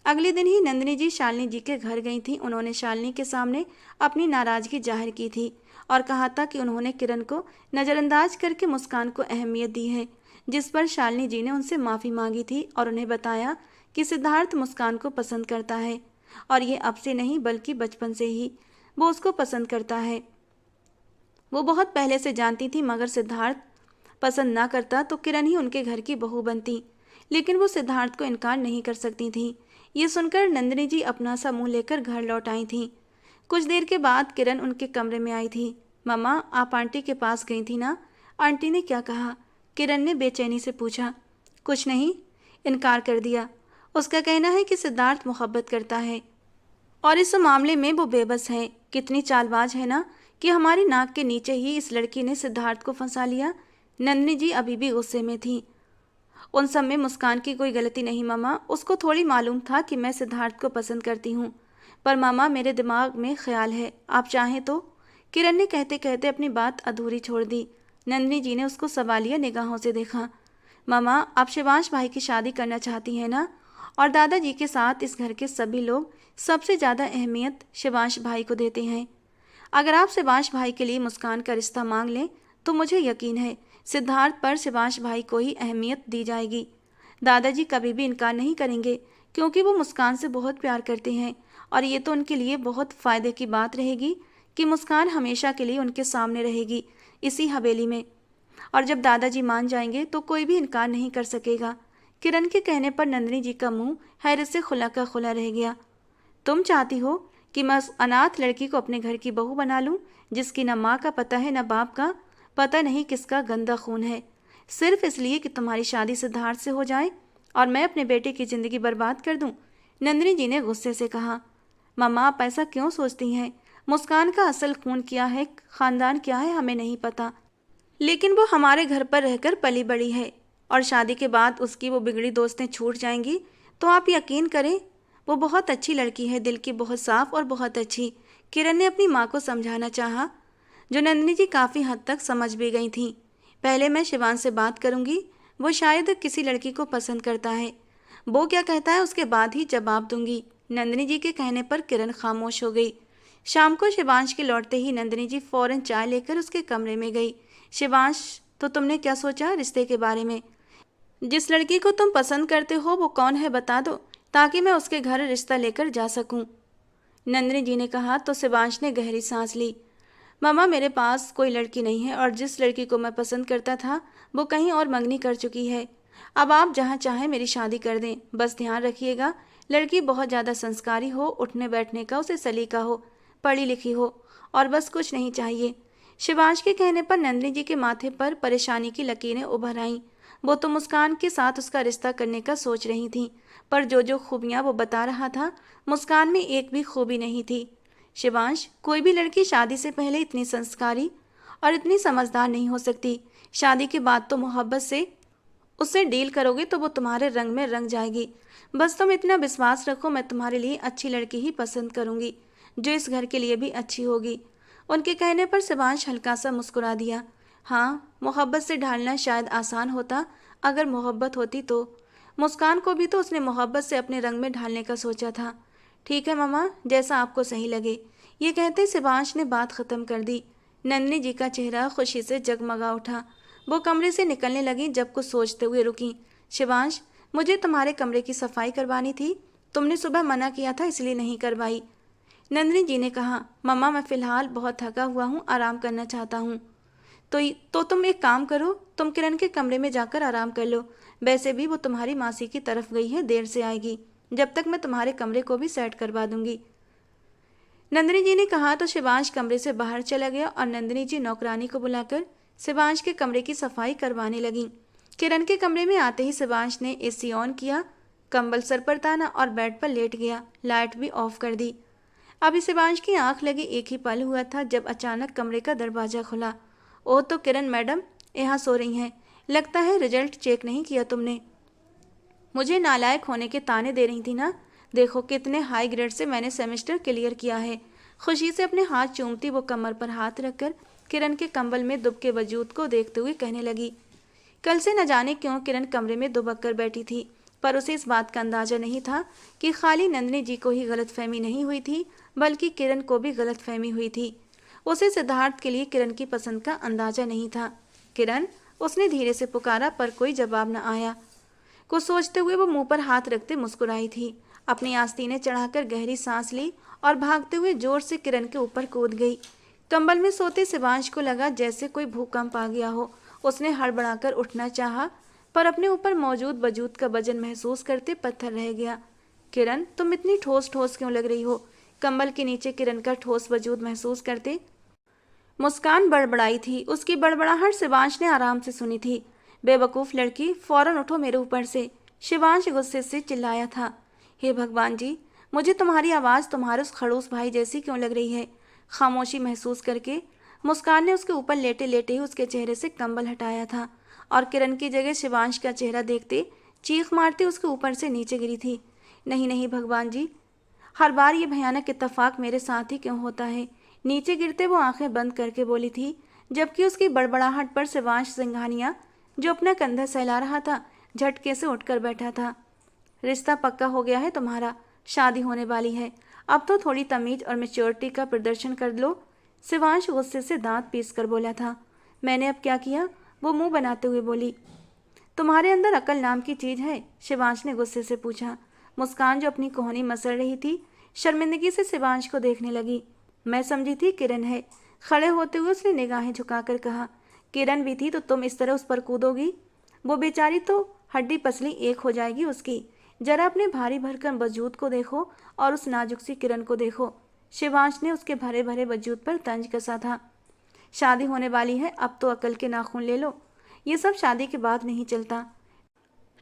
अगले दिन ही नंदिनी जी शालिनी जी के घर गई थी। उन्होंने शालिनी के सामने अपनी नाराजगी जाहिर की थी और कहा था कि उन्होंने किरण को नज़रअंदाज करके मुस्कान को अहमियत दी है, जिस पर शालिनी जी ने उनसे माफ़ी मांगी थी और उन्हें बताया कि सिद्धार्थ मुस्कान को पसंद करता है और ये अब से नहीं बल्कि बचपन से ही वो उसको पसंद करता है। वो बहुत पहले से जानती थी, मगर सिद्धार्थ पसंद ना करता तो किरण ही उनके घर की बहू बनती, लेकिन वो सिद्धार्थ को इनकार नहीं कर सकती थी। ये सुनकर नंदिनी जी अपना सा मुंह लेकर घर लौट आई थीं। कुछ देर के बाद किरण उनके कमरे में आई थी। मम्मा, आप आंटी के पास गई थी ना? आंटी ने क्या कहा? किरण ने बेचैनी से पूछा। कुछ नहीं, इनकार कर दिया। उसका कहना है कि सिद्धार्थ मोहब्बत करता है और इस मामले में वो बेबस है। कितनी चालबाज है ना, कि हमारी नाक के नीचे ही इस लड़की ने सिद्धार्थ को फंसा लिया। नंदिनी जी अभी भी गुस्से में थी। उन सब में मुस्कान की कोई गलती नहीं मम्मा, उसको थोड़ी मालूम था कि मैं सिद्धार्थ को पसंद करती हूँ। पर मामा, मेरे दिमाग में ख्याल है, आप चाहें तो। किरण ने कहते कहते अपनी बात अधूरी छोड़ दी। नंदिनी जी ने उसको सवालिया निगाहों से देखा। मामा, आप शिवांश भाई की शादी करना चाहती हैं ना? और दादाजी के साथ इस घर के सभी लोग सबसे ज़्यादा अहमियत शिवांश भाई को देते हैं। अगर आप शिवांश भाई के लिए मुस्कान का रिश्ता मांग लें तो मुझे यकीन है सिद्धार्थ पर शिवांश भाई को ही अहमियत दी जाएगी। दादाजी कभी भी इनकार नहीं करेंगे, क्योंकि वो मुस्कान से बहुत प्यार करते हैं और ये तो उनके लिए बहुत फ़ायदे की बात रहेगी कि मुस्कान हमेशा के लिए उनके सामने रहेगी इसी हवेली में। और जब दादाजी मान जाएंगे तो कोई भी इनकार नहीं कर सकेगा। किरण के कहने पर नंदिनी जी का मुंह हैरत से खुला का खुला रह गया। तुम चाहती हो कि मैं उस अनाथ लड़की को अपने घर की बहू बना लूं, जिसकी न माँ का पता है न बाप का, पता नहीं किसका गंदा खून है, सिर्फ इसलिए कि तुम्हारी शादी सिद्धार्थ से हो जाए और मैं अपने बेटे की ज़िंदगी बर्बाद कर दूं? नंदिनी जी ने गुस्से से कहा। मम्मा, आप ऐसा क्यों सोचती हैं? मुस्कान का असल खून क्या है, ख़ानदान क्या है, हमें नहीं पता, लेकिन वो हमारे घर पर रहकर पली बड़ी है और शादी के बाद उसकी वो बिगड़ी दोस्तें छूट जाएंगी तो आप यकीन करें वो बहुत अच्छी लड़की है, दिल की बहुत साफ और बहुत अच्छी। किरण ने अपनी माँ को समझाना चाहा, जो नंदिनी जी काफ़ी हद तक समझ भी गई थीं। पहले मैं शिवान से बात करूंगी, वो शायद किसी लड़की को पसंद करता है, वो क्या कहता है उसके बाद ही जवाब दूंगी। नंदिनी जी के कहने पर किरण खामोश हो गई। शाम को शिवांश के लौटते ही नंदिनी जी फौरन चाय लेकर उसके कमरे में गई। शिवांश, तो तुमने क्या सोचा रिश्ते के बारे में? जिस लड़की को तुम पसंद करते हो वो कौन है बता दो, ताकि मैं उसके घर रिश्ता लेकर जा सकूं। नंदिनी जी ने कहा तो शिवांश ने गहरी सांस ली। मामा, मेरे पास कोई लड़की नहीं है और जिस लड़की को मैं पसंद करता था वो कहीं और मंगनी कर चुकी है। अब आप जहाँ चाहें मेरी शादी कर दें, बस ध्यान रखिएगा लड़की बहुत ज़्यादा संस्कारी हो, उठने बैठने का उसे सलीका हो, पढ़ी लिखी हो, और बस कुछ नहीं चाहिए। शिवांश के कहने पर नंदिनी जी के माथे पर परेशानी की लकीरें उभर आईं। वो तो मुस्कान के साथ उसका रिश्ता करने का सोच रही थी, पर जो जो खूबियां वो बता रहा था मुस्कान में एक भी खूबी नहीं थी। शिवांश, कोई भी लड़की शादी से पहले इतनी संस्कारी और इतनी समझदार नहीं हो सकती। शादी के बाद तो मोहब्बत से उससे डील करोगे तो वो तुम्हारे रंग में रंग जाएगी। बस तुम इतना विश्वास रखो, मैं तुम्हारे लिए अच्छी लड़की ही पसंद करूंगी, जो इस घर के लिए भी अच्छी होगी। उनके कहने पर शिवांश हल्का सा मुस्कुरा दिया। हाँ, मोहब्बत से ढालना शायद आसान होता, अगर मोहब्बत होती तो। मुस्कान को भी तो उसने मोहब्बत से अपने रंग में ढालने का सोचा था। ठीक है मम्मा, जैसा आपको सही लगे। ये कहते शिवांश ने बात खत्म कर दी। नंदिनी जी का चेहरा खुशी से जगमगा उठा। वो कमरे से निकलने लगी जब कुछ सोचते हुए रुकी। शिवांश, मुझे तुम्हारे कमरे की सफाई करवानी थी, तुमने सुबह मना किया था इसलिए नहीं करवाई। नंदिनी जी ने कहा, मम्मा मैं फ़िलहाल बहुत थका हुआ हूँ, आराम करना चाहता हूँ। तो तुम एक काम करो, तुम किरण के कमरे में जाकर आराम कर लो। वैसे भी वो तुम्हारी मासी की तरफ गई है, देर से आएगी। जब तक मैं तुम्हारे कमरे को भी सेट करवा दूंगी। नंदिनी जी ने कहा तो शिवांश कमरे से बाहर चला गया और नंदिनी जी नौकरानी को बुलाकर शिवांश के कमरे की सफाई करवाने लगी। किरण के कमरे में आते ही शिवांश ने एसी ऑन किया, कंबल सर पर ताना और बेड पर लेट गया। लाइट भी ऑफ कर दी। अभी शिवांश की आंख लगी एक ही पल हुआ था जब अचानक कमरे का दरवाजा खुला। ओह, तो किरण मैडम यहाँ सो रही हैं। लगता है रिजल्ट चेक नहीं किया तुमने। मुझे नालायक होने के ताने दे रही थी ना। देखो कितने हाई ग्रेड से मैंने सेमेस्टर क्लियर किया है। खुशी से अपने हाथ चूमती वो कमर पर हाथ रखकर किरण के कंबल में दुबके वजूद को देखते हुए कहने लगी। कल से न जाने क्यों किरण कमरे में दुबक कर बैठी थी, पर उसे इस बात का अंदाजा नहीं था कि खाली नंदिनी जी को ही गलतफहमी नहीं हुई थी, बल्कि किरण को भी गलतफहमी हुई थी। उसे सिद्धार्थ के लिए किरण की पसंद का अंदाजा नहीं था। किरण, उसने धीरे से पुकारा पर कोई जवाब न आया। कुछ सोचते हुए वो मुंह पर हाथ रखते मुस्कुराई थी। अपनी आस्तीनें चढ़ाकर गहरी सांस ली और भागते हुए जोर से किरण के ऊपर कूद गई। कंबल में सोते शिवांश को लगा जैसे कोई भूकंप आ गया हो। उसने हड़बड़ाकर उठना चाहा, पर अपने ऊपर मौजूद वजूद का वजन महसूस करते पत्थर रह गया। किरण, तुम इतनी ठोस ठोस क्यों लग रही हो? कंबल के नीचे किरण का ठोस वजूद महसूस करते मुस्कान बड़बड़ाई थी। उसकी बड़बड़ाहट शिवांश ने आराम से सुनी थी। बेवकूफ़ लड़की, फौरन उठो मेरे ऊपर से, शिवांश गुस्से से चिल्लाया था। हे भगवान जी, मुझे तुम्हारी आवाज़ तुम्हारे उस खड़ूस भाई जैसी क्यों लग रही है? खामोशी महसूस करके मुस्कान ने उसके ऊपर लेटे लेटे ही उसके चेहरे से कंबल हटाया था और किरण की जगह शिवांश का चेहरा देखते चीख मारते उसके ऊपर से नीचे गिरी थी। नहीं नहीं भगवान जी, हर बार ये भयानक इत्तेफाक मेरे साथ ही क्यों होता है? नीचे गिरते वो आंखें बंद करके बोली थी, जबकि उसकी बड़बड़ाहट पर शिवांश सिंघानिया, जो अपना कंधा सहला रहा था, झटके से उठकर बैठा था। रिश्ता पक्का हो गया है तुम्हारा, शादी होने वाली है। अब तो थोड़ी तमीज और मेच्योरिटी का प्रदर्शन कर लो। शिवांश गुस्से से दांत पीस कर बोला था। मैंने अब क्या किया? वो मुंह बनाते हुए बोली। तुम्हारे अंदर अकल नाम की चीज़ है? शिवांश ने गुस्से से पूछा। मुस्कान, जो अपनी कोहनी मसल रही थी, शर्मिंदगी से शिवांश को देखने लगी। मैं समझी थी किरण है। खड़े होते हुए उसने निगाहें झुकाकर कहा, किरण भी थी तो तुम इस तरह उस पर कूदोगी? वो बेचारी तो हड्डी पसली एक हो जाएगी उसकी। जरा अपने भारी भरकम वजूद को देखो और उस नाजुक सी किरण को देखो। शिवांश ने उसके भरे भरे वजूद पर तंज कसा था। शादी होने वाली है, अब तो अकल के नाखून ले लो। ये सब शादी के बाद नहीं चलता।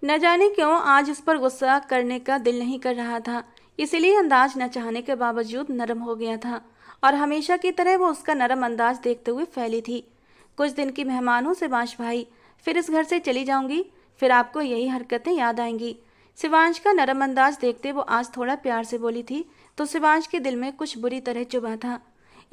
न जाने क्यों आज उस पर गुस्सा करने का दिल नहीं कर रहा था, इसीलिए अंदाज न चाहने के बावजूद नरम हो गया था और हमेशा की तरह वो उसका नरम अंदाज देखते हुए फैली थी। कुछ दिन की मेहमान हूँ शिवांश भाई, फिर इस घर से चली जाऊंगी, फिर आपको यही हरकतें याद आएंगी। शिवांश का नरम अंदाज देखते वो आज थोड़ा प्यार से बोली थी तो शिवांश के दिल में कुछ बुरी तरह चुभा था।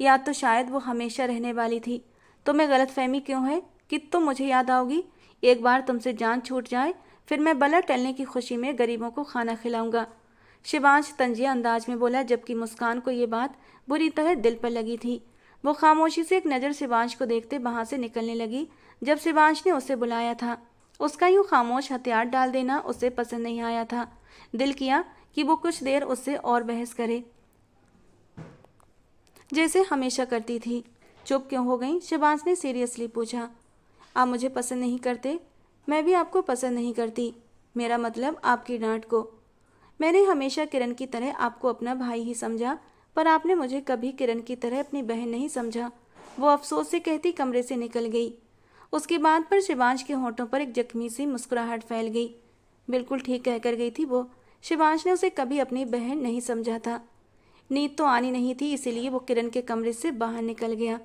या तो शायद वो हमेशा रहने वाली थी। तुम्हें गलतफहमी क्यों है कि तुम मुझे याद आओगी? एक बार तुमसे जान छूट जाए फिर मैं बला टलने की खुशी में गरीबों को खाना खिलाऊंगा। शिवांश तंजिया अंदाज में बोला, जबकि मुस्कान को ये बात बुरी तरह दिल पर लगी थी। वो खामोशी से एक नज़र शिवांश को देखते वहाँ से निकलने लगी जब शिवांश ने उसे बुलाया था। उसका यूँ खामोश हथियार डाल देना उसे पसंद नहीं आया था। दिल किया कि वो कुछ देर उससे और बहस करे, जैसे हमेशा करती थी। चुप क्यों हो गई? शिवांश ने सीरियसली पूछा। आप मुझे पसंद नहीं करते, मैं भी आपको पसंद नहीं करती। मेरा मतलब आपकी डांट को। मैंने हमेशा किरण की तरह आपको अपना भाई ही समझा, पर आपने मुझे कभी किरण की तरह अपनी बहन नहीं समझा। वो अफसोस से कहती कमरे से निकल गई। उसकी बात पर शिवांश के होठों पर एक जख्मी सी मुस्कुराहट फैल गई। बिल्कुल ठीक कहकर गई थी वो। शिवांश ने उसे कभी अपनी बहन नहीं समझा था। नींद तो आनी नहीं थी, इसीलिए वो किरण के कमरे से बाहर निकल गया।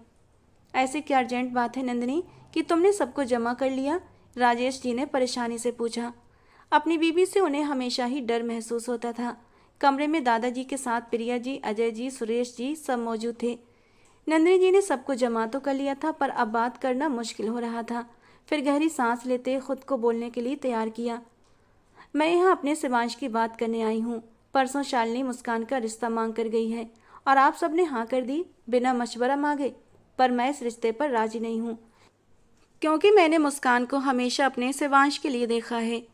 ऐसे क्या अर्जेंट बात है नंदिनी कि तुमने सबको जमा कर लिया? राजेश जी ने परेशानी से पूछा। अपनी बीवी से उन्हें हमेशा ही डर महसूस होता था। कमरे में दादाजी के साथ प्रिया जी, अजय जी, सुरेश जी सब मौजूद थे। नंदिनी जी ने सबको जमा तो कर लिया था, पर अब बात करना मुश्किल हो रहा था। फिर गहरी सांस लेते खुद को बोलने के लिए तैयार किया। मैं यहाँ अपने शिवांश की बात करने आई हूँ। परसों शालिनी मुस्कान का रिश्ता मांग कर गई है और आप सबने हाँ कर दी बिना मशवरा मांगे। पर मैं इस रिश्ते पर राजी नहीं हूँ, क्योंकि मैंने मुस्कान को हमेशा अपने शिवांश के लिए देखा है।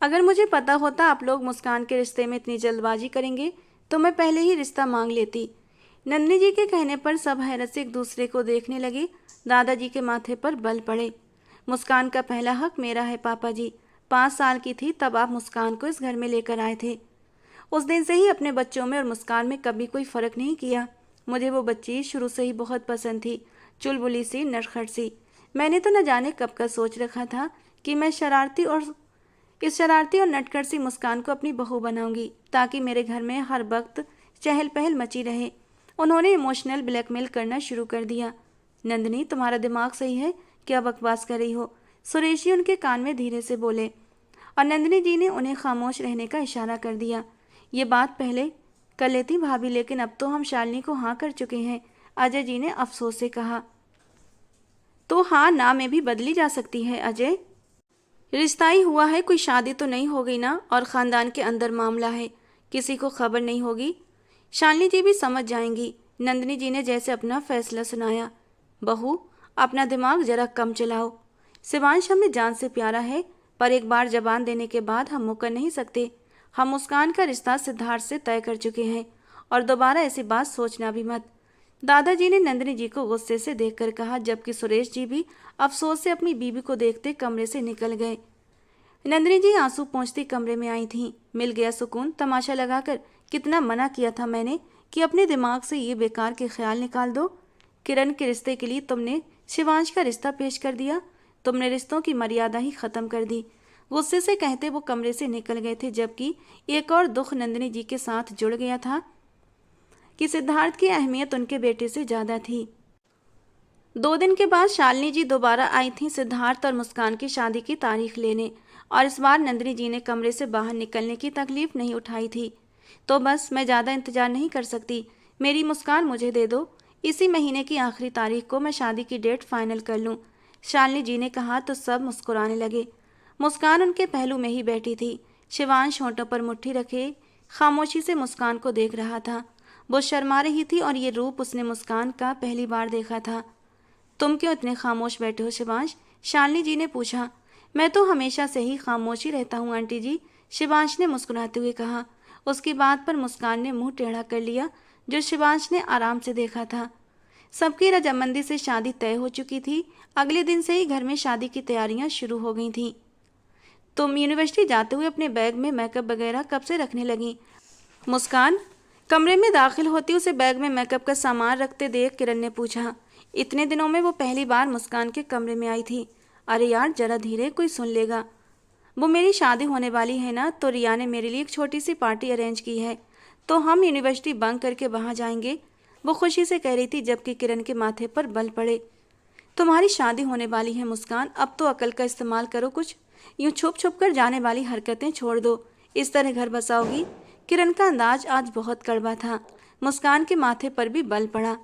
अगर मुझे पता होता आप लोग मुस्कान के रिश्ते में इतनी जल्दबाजी करेंगे तो मैं पहले ही रिश्ता मांग लेती। नंदिनी जी के कहने पर सब हैरत से एक दूसरे को देखने लगे। दादाजी के माथे पर बल पड़े। मुस्कान का पहला हक मेरा है पापा जी। 5 साल की थी तब आप मुस्कान को इस घर में लेकर आए थे। उस दिन से ही अपने बच्चों में और मुस्कान में कभी कोई फ़र्क नहीं किया। मुझे वो बच्ची शुरू से ही बहुत पसंद थी, चुलबुली सी, नटखट सी। मैंने तो न जाने कब का सोच रखा था कि मैं इस शरारती और नटखट सी मुस्कान को अपनी बहू बनाऊंगी, ताकि मेरे घर में हर वक्त चहल पहल मची रहे। उन्होंने इमोशनल ब्लैकमेल करना शुरू कर दिया। नंदिनी, तुम्हारा दिमाग सही है, क्या बकवास कर रही हो? सुरेश जी उनके कान में धीरे से बोले और नंदिनी जी ने उन्हें खामोश रहने का इशारा कर दिया। ये बात पहले कर लेती भाभी, लेकिन अब तो हम शालिनी को हाँ कर चुके हैं, अजय जी ने अफसोस से कहा। तो हाँ ना में भी बदली जा सकती है अजय। रिश्ता ही हुआ है, कोई शादी तो नहीं हो गई ना? और ख़ानदान के अंदर मामला है, किसी को खबर नहीं होगी। शालिनी जी भी समझ जाएंगी। नंदिनी जी ने जैसे अपना फैसला सुनाया। बहू, अपना दिमाग जरा कम चलाओ। शिवांश हमें जान से प्यारा है, पर एक बार जबान देने के बाद हम मुकर नहीं सकते। हम मुस्कान का रिश्ता सिद्धार्थ से तय कर चुके हैं और दोबारा ऐसी बात सोचना भी मत। दादाजी ने नंदिनी जी को गुस्से से देखकर कहा, जबकि सुरेश जी भी अफसोस से अपनी बीवी को देखते कमरे से निकल गए। नंदिनी जी आंसू पोंछती कमरे में आई थीं। मिल गया सुकून। तमाशा लगाकर कितना मना किया था मैंने कि अपने दिमाग से ये बेकार के ख्याल निकाल दो। किरण के रिश्ते के लिए तुमने शिवांश का रिश्ता पेश कर दिया। तुमने रिश्तों की मर्यादा ही खत्म कर दी। गुस्से से कहते वो कमरे से निकल गए थे, जबकि एक और दुख नंदिनी जी के साथ जुड़ गया था कि सिद्धार्थ की अहमियत उनके बेटे से ज़्यादा थी। 2 दिन के बाद शालिनी जी दोबारा आई थीं सिद्धार्थ और मुस्कान की शादी की तारीख लेने, और इस बार नंदिनी जी ने कमरे से बाहर निकलने की तकलीफ नहीं उठाई थी। तो बस मैं ज़्यादा इंतजार नहीं कर सकती, मेरी मुस्कान मुझे दे दो। इसी महीने की आखिरी तारीख को मैं शादी की डेट फाइनल कर लूँ, शालिनी जी ने कहा तो सब मुस्कुराने लगे। मुस्कान उनके पहलू में ही बैठी थी। शिवांश होंठों पर मुट्ठी रखे खामोशी से मुस्कान को देख रहा था। वो शर्मा रही थी और ये रूप उसने मुस्कान का पहली बार देखा था। तुम क्यों इतने खामोश बैठे हो शिवांश? शालिनी जी ने पूछा। मैं तो हमेशा से ही खामोश ही रहता हूँ आंटी जी, शिवांश ने मुस्कुराते हुए कहा। उसकी बात पर मुस्कान ने मुंह टेढ़ा कर लिया, जो शिवांश ने आराम से देखा था। सबकी रजामंदी से शादी तय हो चुकी थी। अगले दिन से ही घर में शादी की तैयारियां शुरू हो गई थीं। तुम यूनिवर्सिटी जाते हुए अपने बैग में मेकअप वगैरह कब से रखने लगी? मुस्कान कमरे में दाखिल होती उसे बैग में मेकअप का सामान रखते देख किरण ने पूछा। इतने दिनों में वो पहली बार मुस्कान के कमरे में आई थी। अरे यार जरा धीरे, कोई सुन लेगा। वो मेरी शादी होने वाली है ना, तो रिया ने मेरे लिए एक छोटी सी पार्टी अरेंज की है, तो हम यूनिवर्सिटी बंक करके वहाँ जाएंगे, वो खुशी से कह रही थी, जबकि किरण के माथे पर बल पड़े। तुम्हारी शादी होने वाली है मुस्कान, अब तो अकल का इस्तेमाल करो कुछ। यूँ छुप छुप कर जाने वाली हरकतें छोड़ दो, इस तरह घर बसाओगी? किरण का अंदाज आज बहुत कड़वा था। मुस्कान के माथे पर भी बल पड़ा।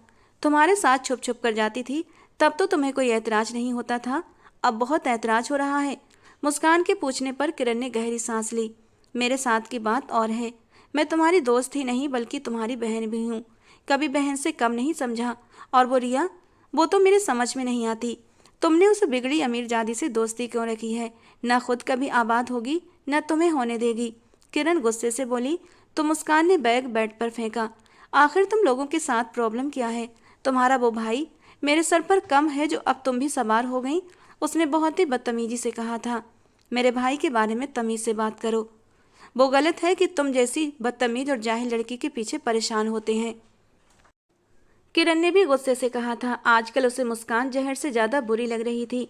तुम्हारे साथ छुप छुप कर जाती थी, तब तो तुम्हें कोई ऐतराज नहीं होता था, अब बहुत ऐतराज हो रहा है। मुस्कान के पूछने पर किरण ने गहरी सांस ली। मेरे साथ की बात और है, मैं तुम्हारी दोस्त ही नहीं बल्कि तुम्हारी बहन भी हूँ। कभी बहन से कम नहीं समझा। और वो रिया, वो तो मेरे समझ में नहीं आती। तुमने उस बिगड़ी अमीरजादी से दोस्ती क्यों रखी है? न खुद कभी आबाद होगी, न तुम्हें होने देगी। किरण गुस्से से बोली। तो मुस्कान ने बैग बेड पर फेंका। आखिर तुम लोगों के साथ प्रॉब्लम क्या है? तुम्हारा वो भाई मेरे सर पर कम है जो अब तुम भी सवार हो गई? उसने बहुत ही बदतमीजी से कहा था। मेरे भाई के बारे में तमीज से बात करो। वो गलत है कि तुम जैसी बदतमीज और जाहिल लड़की के पीछे परेशान होते हैं। किरण ने भी गुस्से से कहा था। आजकल उसे मुस्कान जहर से ज़्यादा बुरी लग रही थी।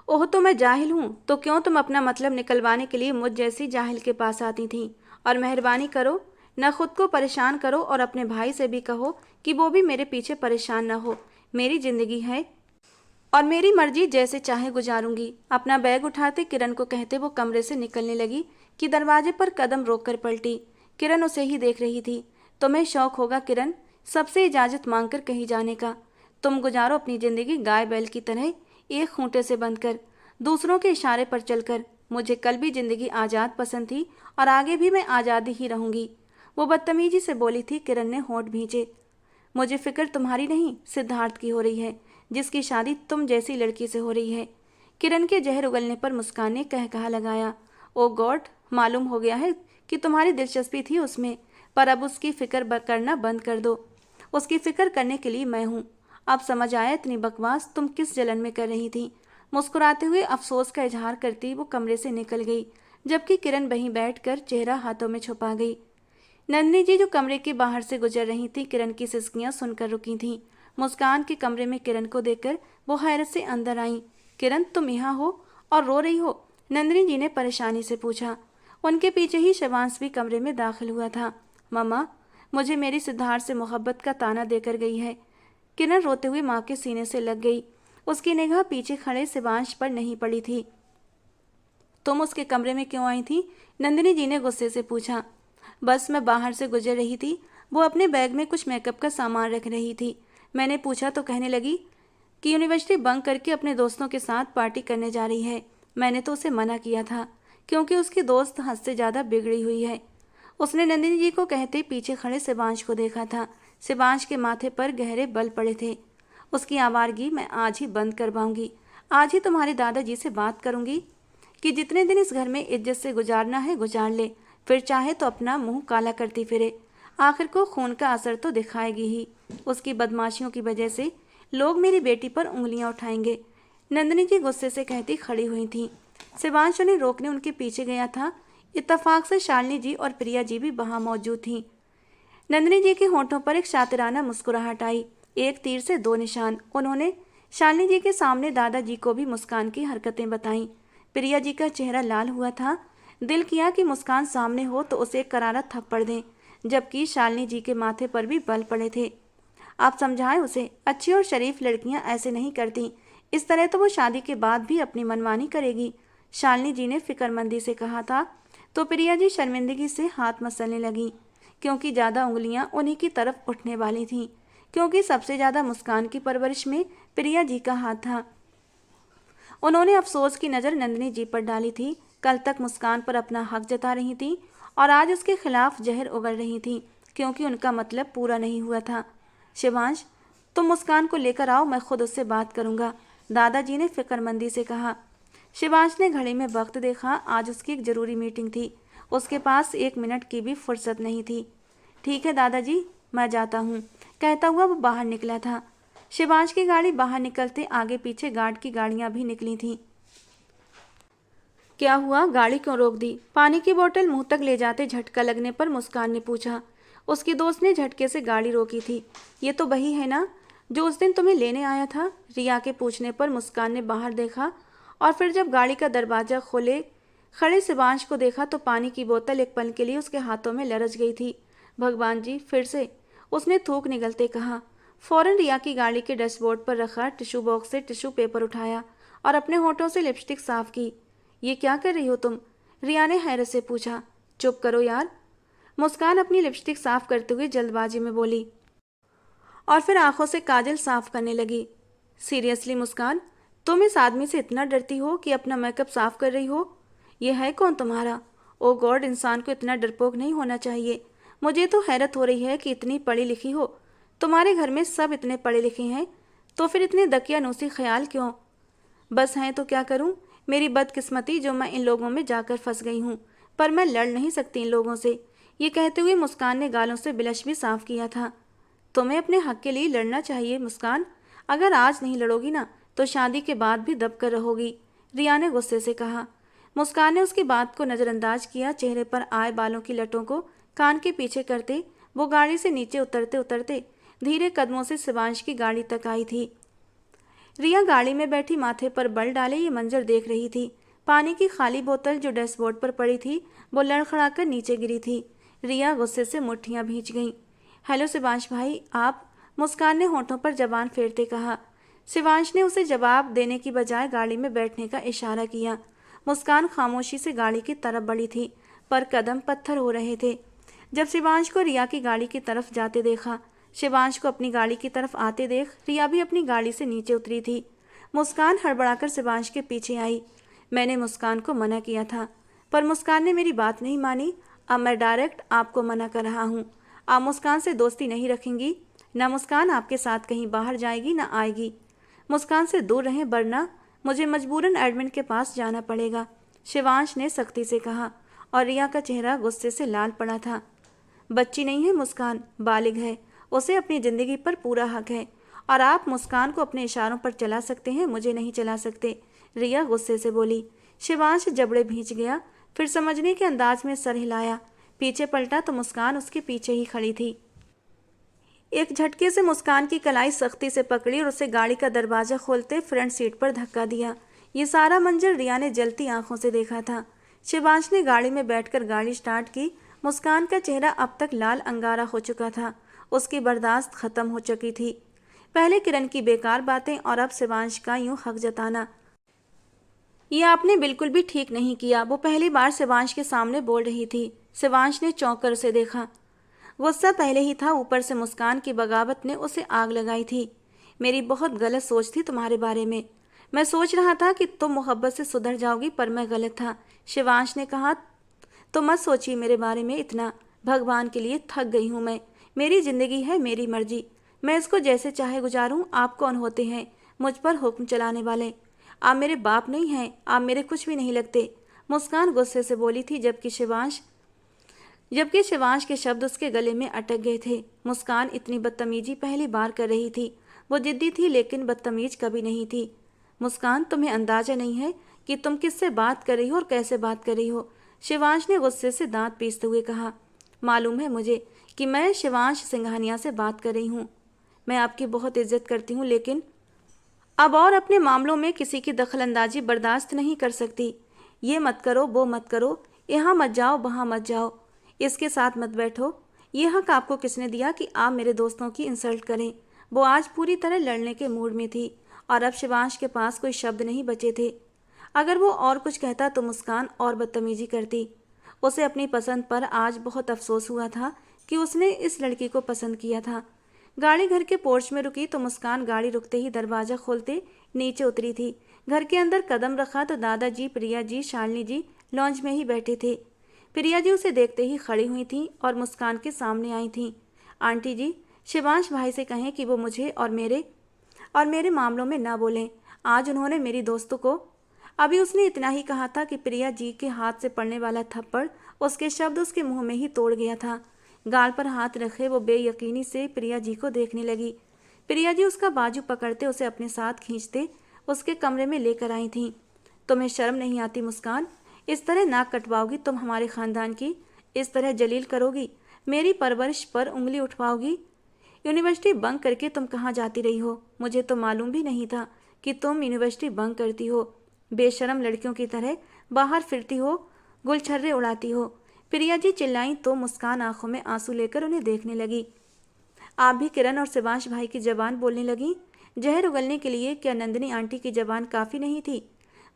ओह, तो मैं जाहिल हूँ तो क्यों तुम अपना मतलब निकलवाने के लिए मुझ जैसी जाहिल के पास आती थी। और मेहरबानी करो, न खुद को परेशान करो और अपने भाई से भी कहो कि वो भी मेरे पीछे परेशान न हो। मेरी जिंदगी है और मेरी मर्जी, जैसे चाहे गुजारूंगी। अपना बैग उठाते किरण को कहते वो कमरे से निकलने लगी कि दरवाजे पर कदम रोककर पलटी। किरण उसे ही देख रही थी। तुम्हें शौक होगा किरण, सबसे इजाजत मांगकर कहीं जाने का। तुम गुजारो अपनी जिंदगी गाय बैल की तरह, एक खूंटे से बंधकर, दूसरों के इशारे पर चलकर। मुझे कल भी जिंदगी आज़ाद पसंद थी और आगे भी मैं आज़ादी ही रहूंगी। वो बदतमीजी से बोली थी। किरण ने होंठ भींचे। मुझे फिक्र तुम्हारी नहीं, सिद्धार्थ की हो रही है, जिसकी शादी तुम जैसी लड़की से हो रही है। किरण के जहर उगलने पर मुस्कान ने कहा लगाया। ओ गॉड, मालूम हो गया है कि तुम्हारी दिलचस्पी थी उसमें, पर अब उसकी फिक्र करना बंद कर दो। उसकी फिक्र करने के लिए मैं हूँ। अब समझ आया इतनी बकवास तुम किस जलन में कर रही थी। मुस्कुराते हुए अफसोस का इजहार करती वो कमरे से निकल गई, जबकि किरण वहीं बैठकर चेहरा हाथों में छुपा गई। नंदिनी जी जो कमरे के बाहर से गुजर रही थी, किरण की सिसकियां सुनकर रुकी थीं। मुस्कान के कमरे में किरण को देखकर वो हैरत से अंदर आईं। किरण, तुम यहाँ हो और रो रही हो? नंदिनी जी ने परेशानी से पूछा। उनके पीछे ही शिवांश भी कमरे में दाखिल हुआ था। मम्मा, मुझे मेरी सिद्धार्थ से मोहब्बत का ताना देकर गई है। किरण रोते हुए माँ के सीने से लग गई। उसकी निगाह पीछे खड़े शिवांश पर नहीं पड़ी थी। तुम उसके कमरे में क्यों आई थी? नंदिनी जी ने गुस्से से पूछा। बस मैं बाहर से गुजर रही थी। वो अपने बैग में कुछ मेकअप का सामान रख रही थी। मैंने पूछा तो कहने लगी कि यूनिवर्सिटी बंक करके अपने दोस्तों के साथ पार्टी करने जा रही है। मैंने तो उसे मना किया था, क्योंकि उसकी दोस्त हद से ज़्यादा बिगड़ी हुई है। उसने नंदिनी जी को कहते पीछे खड़े शिवांश को देखा था। शिवांश के माथे पर गहरे बल पड़े थे। उसकी आवारगी मैं आज ही बंद करवाऊंगी। आज ही तुम्हारे दादाजी से बात करूंगी कि जितने दिन इस घर में इज्जत से गुजारना है गुजार ले, फिर चाहे तो अपना मुंह काला करती फिरे। आखिर को खून का असर तो दिखाएगी ही। उसकी बदमाशियों की वजह से लोग मेरी बेटी पर उंगलियां उठाएंगे। नंदिनी जी गुस्से से कहती खड़ी हुई थी। शिवांश उन्हें रोकने उनके पीछे गया था। इत्तफाक से शालिनी जी और प्रिया जी भी वहां मौजूद थीं। नंदिनी जी के होठों पर एक शातिराना मुस्कुराहट आई। एक तीर से दो निशान। उन्होंने शालिनी जी के सामने दादाजी को भी मुस्कान की हरकतें बताईं। प्रिया जी का चेहरा लाल हुआ था। दिल किया कि मुस्कान सामने हो तो उसे करारा थप्पड़ दें, जबकि शालिनी जी के माथे पर भी बल पड़े थे। आप समझाएं उसे, अच्छी और शरीफ लड़कियां ऐसे नहीं करती। इस तरह तो वो शादी के बाद भी अपनी मनमानी करेगी। शालिनी जी ने फिक्रमंदी से कहा था। तो प्रिया जी शर्मिंदगी से हाथ मसलने लगी, क्योंकि ज़्यादा उंगलियां उन्हीं की तरफ उठने वाली थीं, क्योंकि सबसे ज़्यादा मुस्कान की परवरिश में प्रिया जी का हाथ था। उन्होंने अफसोस की नज़र नंदिनी जी पर डाली थी। कल तक मुस्कान पर अपना हक जता रही थी और आज उसके खिलाफ जहर उगल रही थी, क्योंकि उनका मतलब पूरा नहीं हुआ था। शिवांश, तुम मुस्कान को लेकर आओ, मैं खुद उससे बात करूंगा, दादाजी ने फिक्रमंदी से कहा। शिवांश ने घड़ी में वक्त देखा। आज उसकी एक जरूरी मीटिंग थी। उसके पास 1 मिनट की भी फुर्सत नहीं थी। ठीक है दादाजी, मैं जाता हूँ, कहता हुआ वो बाहर निकला था। शिवांश की गाड़ी बाहर निकलते आगे पीछे गार्ड की गाड़ियां भी निकली थीं। क्या हुआ, गाड़ी क्यों रोक दी? पानी की बोतल मुंह तक ले जाते झटका लगने पर मुस्कान ने पूछा। उसकी दोस्त ने झटके से गाड़ी रोकी थी। ये तो वही है ना जो उस दिन तुम्हें लेने आया था? रिया के पूछने पर मुस्कान ने बाहर देखा और फिर जब गाड़ी का दरवाजा खोले खड़े शिवांश को देखा तो पानी की बोतल एक पल के लिए उसके हाथों में लरच गई थी। भगवान जी, फिर से, उसने थूक निगलते कहा। फौरन रिया की गाड़ी के डैशबोर्ड पर रखा टिश्यू बॉक्स से टिश्यू पेपर उठाया और अपने होठों से लिपस्टिक साफ की। ये क्या कर रही हो तुम? रिया ने हैरत से पूछा। चुप करो यार, मुस्कान अपनी लिपस्टिक साफ करते हुए जल्दबाजी में बोली और फिर आंखों से काजल साफ करने लगी। सीरियसली मुस्कान, तुम इस आदमी से इतना डरती हो कि अपना मेकअप साफ कर रही हो? ये है कौन तुम्हारा? ओ गॉड, इंसान को इतना डरपोक नहीं होना चाहिए। मुझे तो हैरत हो रही है कि इतनी पढ़ी लिखी हो। तुम्हारे घर में सब इतने पढ़े लिखे हैं, तो फिर इतने दकियानूसी ख्याल क्यों? बस हैं तो क्या करूं? मेरी बदकिस्मती जो मैं इन लोगों में जाकर फंस गई हूं, पर मैं लड़ नहीं सकती इन लोगों से। ये कहते हुए मुस्कान ने गालों से ब्लश भी साफ किया था। तुम्हें अपने हक के लिए लड़ना चाहिए मुस्कान। अगर आज नहीं लड़ोगी ना तो शादी के बाद भी दब कर रहोगी, रिया ने गुस्से से कहा। मुस्कान ने उसकी बात को नज़रअंदाज किया। चेहरे पर आए बालों की लटों को कान के पीछे करते वो गाड़ी से नीचे उतरते उतरते धीरे कदमों से शिवांश की गाड़ी तक आई थी। रिया गाड़ी में बैठी माथे पर बल डाले ये मंजर देख रही थी। पानी की खाली बोतल जो डैशबोर्ड पर पड़ी थी वो लड़खड़ाकर नीचे गिरी थी। रिया गुस्से से मुट्ठियां भींच गईं। हेलो शिवांश भाई, आप? मुस्कान ने होठों पर जबान फेरते कहा। शिवांश ने उसे जवाब देने की बजाय गाड़ी में बैठने का इशारा किया। मुस्कान खामोशी से गाड़ी की तरफ बढ़ी थी, पर कदम पत्थर हो रहे थे। जब शिवांश को रिया की गाड़ी की तरफ जाते देखा, शिवांश को अपनी गाड़ी की तरफ आते देख रिया भी अपनी गाड़ी से नीचे उतरी थी। मुस्कान हड़बड़ाकर शिवांश के पीछे आई। मैंने मुस्कान को मना किया था, पर मुस्कान ने मेरी बात नहीं मानी। अब मैं डायरेक्ट आपको मना कर रहा हूँ। आप मुस्कान से दोस्ती नहीं रखेंगी। ना मुस्कान आपके साथ कहीं बाहर जाएगी ना आएगी। मुस्कान से दूर रहें, वरना मुझे मजबूरन एडमिन के पास जाना पड़ेगा, शिवांश ने सख्ती से कहा। और रिया का चेहरा गुस्से से लाल पड़ा था। बच्ची नहीं है मुस्कान, बालिग है। उसे अपनी ज़िंदगी पर पूरा हक है, और आप मुस्कान को अपने इशारों पर चला सकते हैं, मुझे नहीं चला सकते, रिया गुस्से से बोली। शिवांश जबड़े भींच गया, फिर समझने के अंदाज में सर हिलाया। पीछे पलटा तो मुस्कान उसके पीछे ही खड़ी थी। एक झटके से मुस्कान की कलाई सख्ती से पकड़ी और उसे गाड़ी का दरवाजा खोलते फ्रंट सीट पर धक्का दिया। ये सारा मंजर रिया ने जलती आंखों से देखा था। शिवांश ने गाड़ी में बैठकर गाड़ी स्टार्ट की। मुस्कान का चेहरा अब तक लाल अंगारा हो चुका था। उसकी बर्दाश्त खत्म हो चुकी थी। पहले किरण की बेकार बातें और अब शिवांश का यूं हक जताना। ये आपने बिल्कुल भी ठीक नहीं किया, वो पहली बार शिवांश के सामने बोल रही थी। शिवांश ने चौंक कर उसे देखा। गुस्सा पहले ही था, ऊपर से मुस्कान की बगावत ने उसे आग लगाई थी। मेरी बहुत गलत सोच थी तुम्हारे बारे में। मैं सोच रहा था कि तुम मोहब्बत से सुधर जाओगी, पर मैं गलत था, शिवांश ने कहा। तो मत सोचिए मेरे बारे में इतना। भगवान के लिए थक गई हूँ मैं। मेरी ज़िंदगी है, मेरी मर्जी, मैं इसको जैसे चाहे गुजारूँ। आप कौन होते हैं मुझ पर हुक्म चलाने वाले? आप मेरे बाप नहीं हैं, आप मेरे कुछ भी नहीं लगते, मुस्कान गुस्से से बोली थी, जबकि शिवांश के शब्द उसके गले में अटक गए थे। मुस्कान इतनी बदतमीजी पहली बार कर रही थी। वो जिद्दी थी लेकिन बदतमीज कभी नहीं थी। मुस्कान, तुम्हें अंदाजा नहीं है कि तुम किससे बात कर रही हो और कैसे बात कर रही हो, शिवांश ने गुस्से से दांत पीसते हुए कहा। मालूम है मुझे कि मैं शिवांश सिंघानिया से बात कर रही हूँ। मैं आपकी बहुत इज्जत करती हूँ, लेकिन अब और अपने मामलों में किसी की दखलंदाजी बर्दाश्त नहीं कर सकती। ये मत करो, वो मत करो, यहाँ मत जाओ, वहाँ मत जाओ, इसके साथ मत बैठो। ये हक आपको किसने दिया कि आप मेरे दोस्तों की इंसल्ट करें? वो आज पूरी तरह लड़ने के मूड में थी और अब शिवांश के पास कोई शब्द नहीं बचे थे। अगर वो और कुछ कहता तो मुस्कान और बदतमीजी करती। उसे अपनी पसंद पर आज बहुत अफसोस हुआ था कि उसने इस लड़की को पसंद किया था। गाड़ी घर के पोर्च में रुकी तो मुस्कान गाड़ी रुकते ही दरवाज़ा खोलते नीचे उतरी थी। घर के अंदर कदम रखा तो दादाजी, प्रिया जी, शालिनी जी लॉन्च में ही बैठे थे। प्रिया जी उसे देखते ही खड़ी हुई थीं और मुस्कान के सामने आई थीं। आंटी जी, शिवांश भाई से कहें कि वो मुझे और मेरे मामलों में ना बोलें। आज उन्होंने मेरी दोस्तों को। अभी उसने इतना ही कहा था कि प्रिया जी के हाथ से पड़ने वाला थप्पड़ उसके शब्द उसके मुंह में ही तोड़ गया था। गाल पर हाथ रखे वो बेयकीनी से प्रिया जी को देखने लगी। प्रिया जी उसका बाजू पकड़ते उसे अपने साथ खींचते उसके कमरे में लेकर आई थीं। तुम्हें शर्म नहीं आती मुस्कान? इस तरह नाक कटवाओगी तुम हमारे ख़ानदान की? इस तरह जलील करोगी? मेरी परवरिश पर उंगली उठवाओगी? यूनिवर्सिटी बंक करके तुम कहाँ जाती रही हो? मुझे तो मालूम भी नहीं था कि तुम यूनिवर्सिटी बंक करती हो। बेशरम लड़कियों की तरह बाहर फिरती हो, गुलछर्रे उड़ाती हो। प्रिया जी चिल्लाई तो मुस्कान आंखों में आंसू लेकर उन्हें देखने लगी। आप भी किरण और शिवांश भाई की जबान बोलने लगी? जहर उगलने के लिए क्या नंदिनी आंटी की जबान काफ़ी नहीं थी?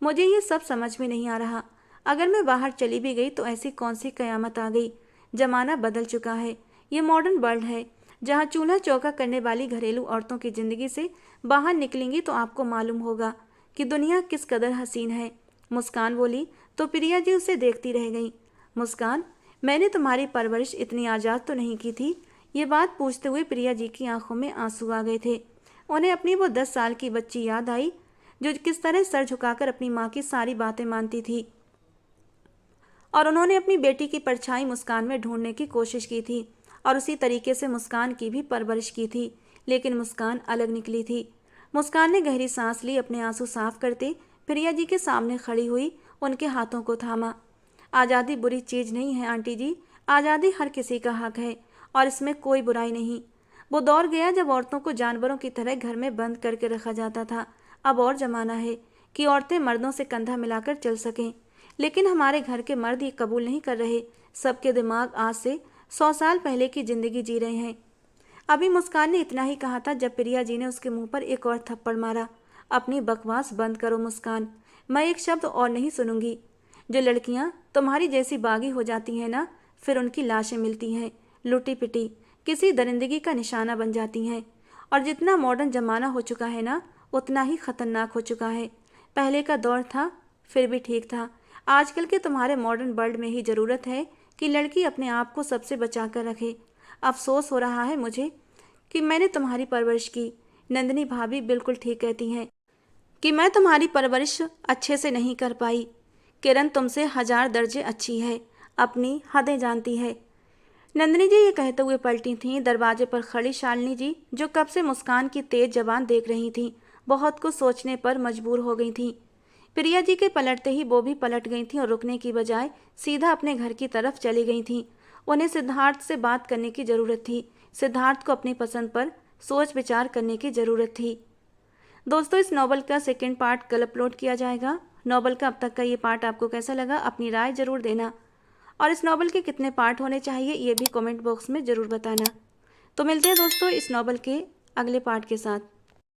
मुझे ये सब समझ में नहीं आ रहा। अगर मैं बाहर चली भी गई तो ऐसी कौन सी कयामत आ गई? ज़माना बदल चुका है। ये मॉडर्न वर्ल्ड है, जहाँ चूल्हा चौका करने वाली घरेलू औरतों की ज़िंदगी से बाहर निकलेंगी तो आपको मालूम होगा कि दुनिया किस कदर हसीन है, मुस्कान बोली तो प्रिया जी उसे देखती रह गईं। मुस्कान, मैंने तुम्हारी परवरिश इतनी आज़ाद तो नहीं की थी। ये बात पूछते हुए प्रिया जी की आंखों में आंसू आ गए थे। उन्हें अपनी वो 10 साल की बच्ची याद आई जो किस तरह सर झुकाकर अपनी माँ की सारी बातें मानती थी, और उन्होंने अपनी बेटी की परछाई मुस्कान में ढूंढने की कोशिश की थी और उसी तरीके से मुस्कान की भी परवरिश की थी। लेकिन मुस्कान अलग निकली थी। मुस्कान ने गहरी सांस ली, अपने आंसू साफ करते प्रिया जी के सामने खड़ी हुई, उनके हाथों को थामा। आज़ादी बुरी चीज़ नहीं है आंटी जी, आज़ादी हर किसी का हक है और इसमें कोई बुराई नहीं। वो दौर गया जब औरतों को जानवरों की तरह घर में बंद करके रखा जाता था। अब और ज़माना है कि औरतें मर्दों से कंधा मिलाकर चल सकें, लेकिन हमारे घर के मर्द ये कबूल नहीं कर रहे। सबके दिमाग आज से 100 साल पहले की ज़िंदगी जी रहे हैं। अभी मुस्कान ने इतना ही कहा था जब प्रिया जी ने उसके मुंह पर एक और थप्पड़ मारा। अपनी बकवास बंद करो मुस्कान, मैं एक शब्द और नहीं सुनूंगी। जो लड़कियां तुम्हारी जैसी बागी हो जाती हैं ना, फिर उनकी लाशें मिलती हैं लुटी पिटी, किसी दरिंदगी का निशाना बन जाती हैं। और जितना मॉडर्न जमाना हो चुका है ना, उतना ही खतरनाक हो चुका है। पहले का दौर था फिर भी ठीक था। आजकल के तुम्हारे मॉडर्न वर्ल्ड में ही ज़रूरत है कि लड़की अपने आप को सबसे बचा कर रखे। अफसोस हो रहा है मुझे कि मैंने तुम्हारी परवरिश की। नंदिनी भाभी बिल्कुल ठीक कहती हैं कि मैं तुम्हारी परवरिश अच्छे से नहीं कर पाई। किरण तुमसे 1000 दर्जे अच्छी है, अपनी हदें जानती है। नंदिनी जी ये कहते हुए पलटी थीं। दरवाजे पर खड़ी शालिनी जी, जो कब से मुस्कान की तेज जबान देख रही थीं, बहुत कुछ सोचने पर मजबूर हो गई थीं। प्रिया जी के पलटते ही वो भी पलट गई थीं और रुकने की बजाय सीधा अपने घर की तरफ चली गई थीं। उन्हें सिद्धार्थ से बात करने की ज़रूरत थी। सिद्धार्थ को अपनी पसंद पर सोच विचार करने की ज़रूरत थी। दोस्तों, इस नॉवल का सेकंड पार्ट कल अपलोड किया जाएगा। नॉवल का अब तक का ये पार्ट आपको कैसा लगा, अपनी राय ज़रूर देना। और इस नॉवल के कितने पार्ट होने चाहिए ये भी कमेंट बॉक्स में ज़रूर बताना। तो मिलते हैं दोस्तों इस नॉवल के अगले पार्ट के साथ।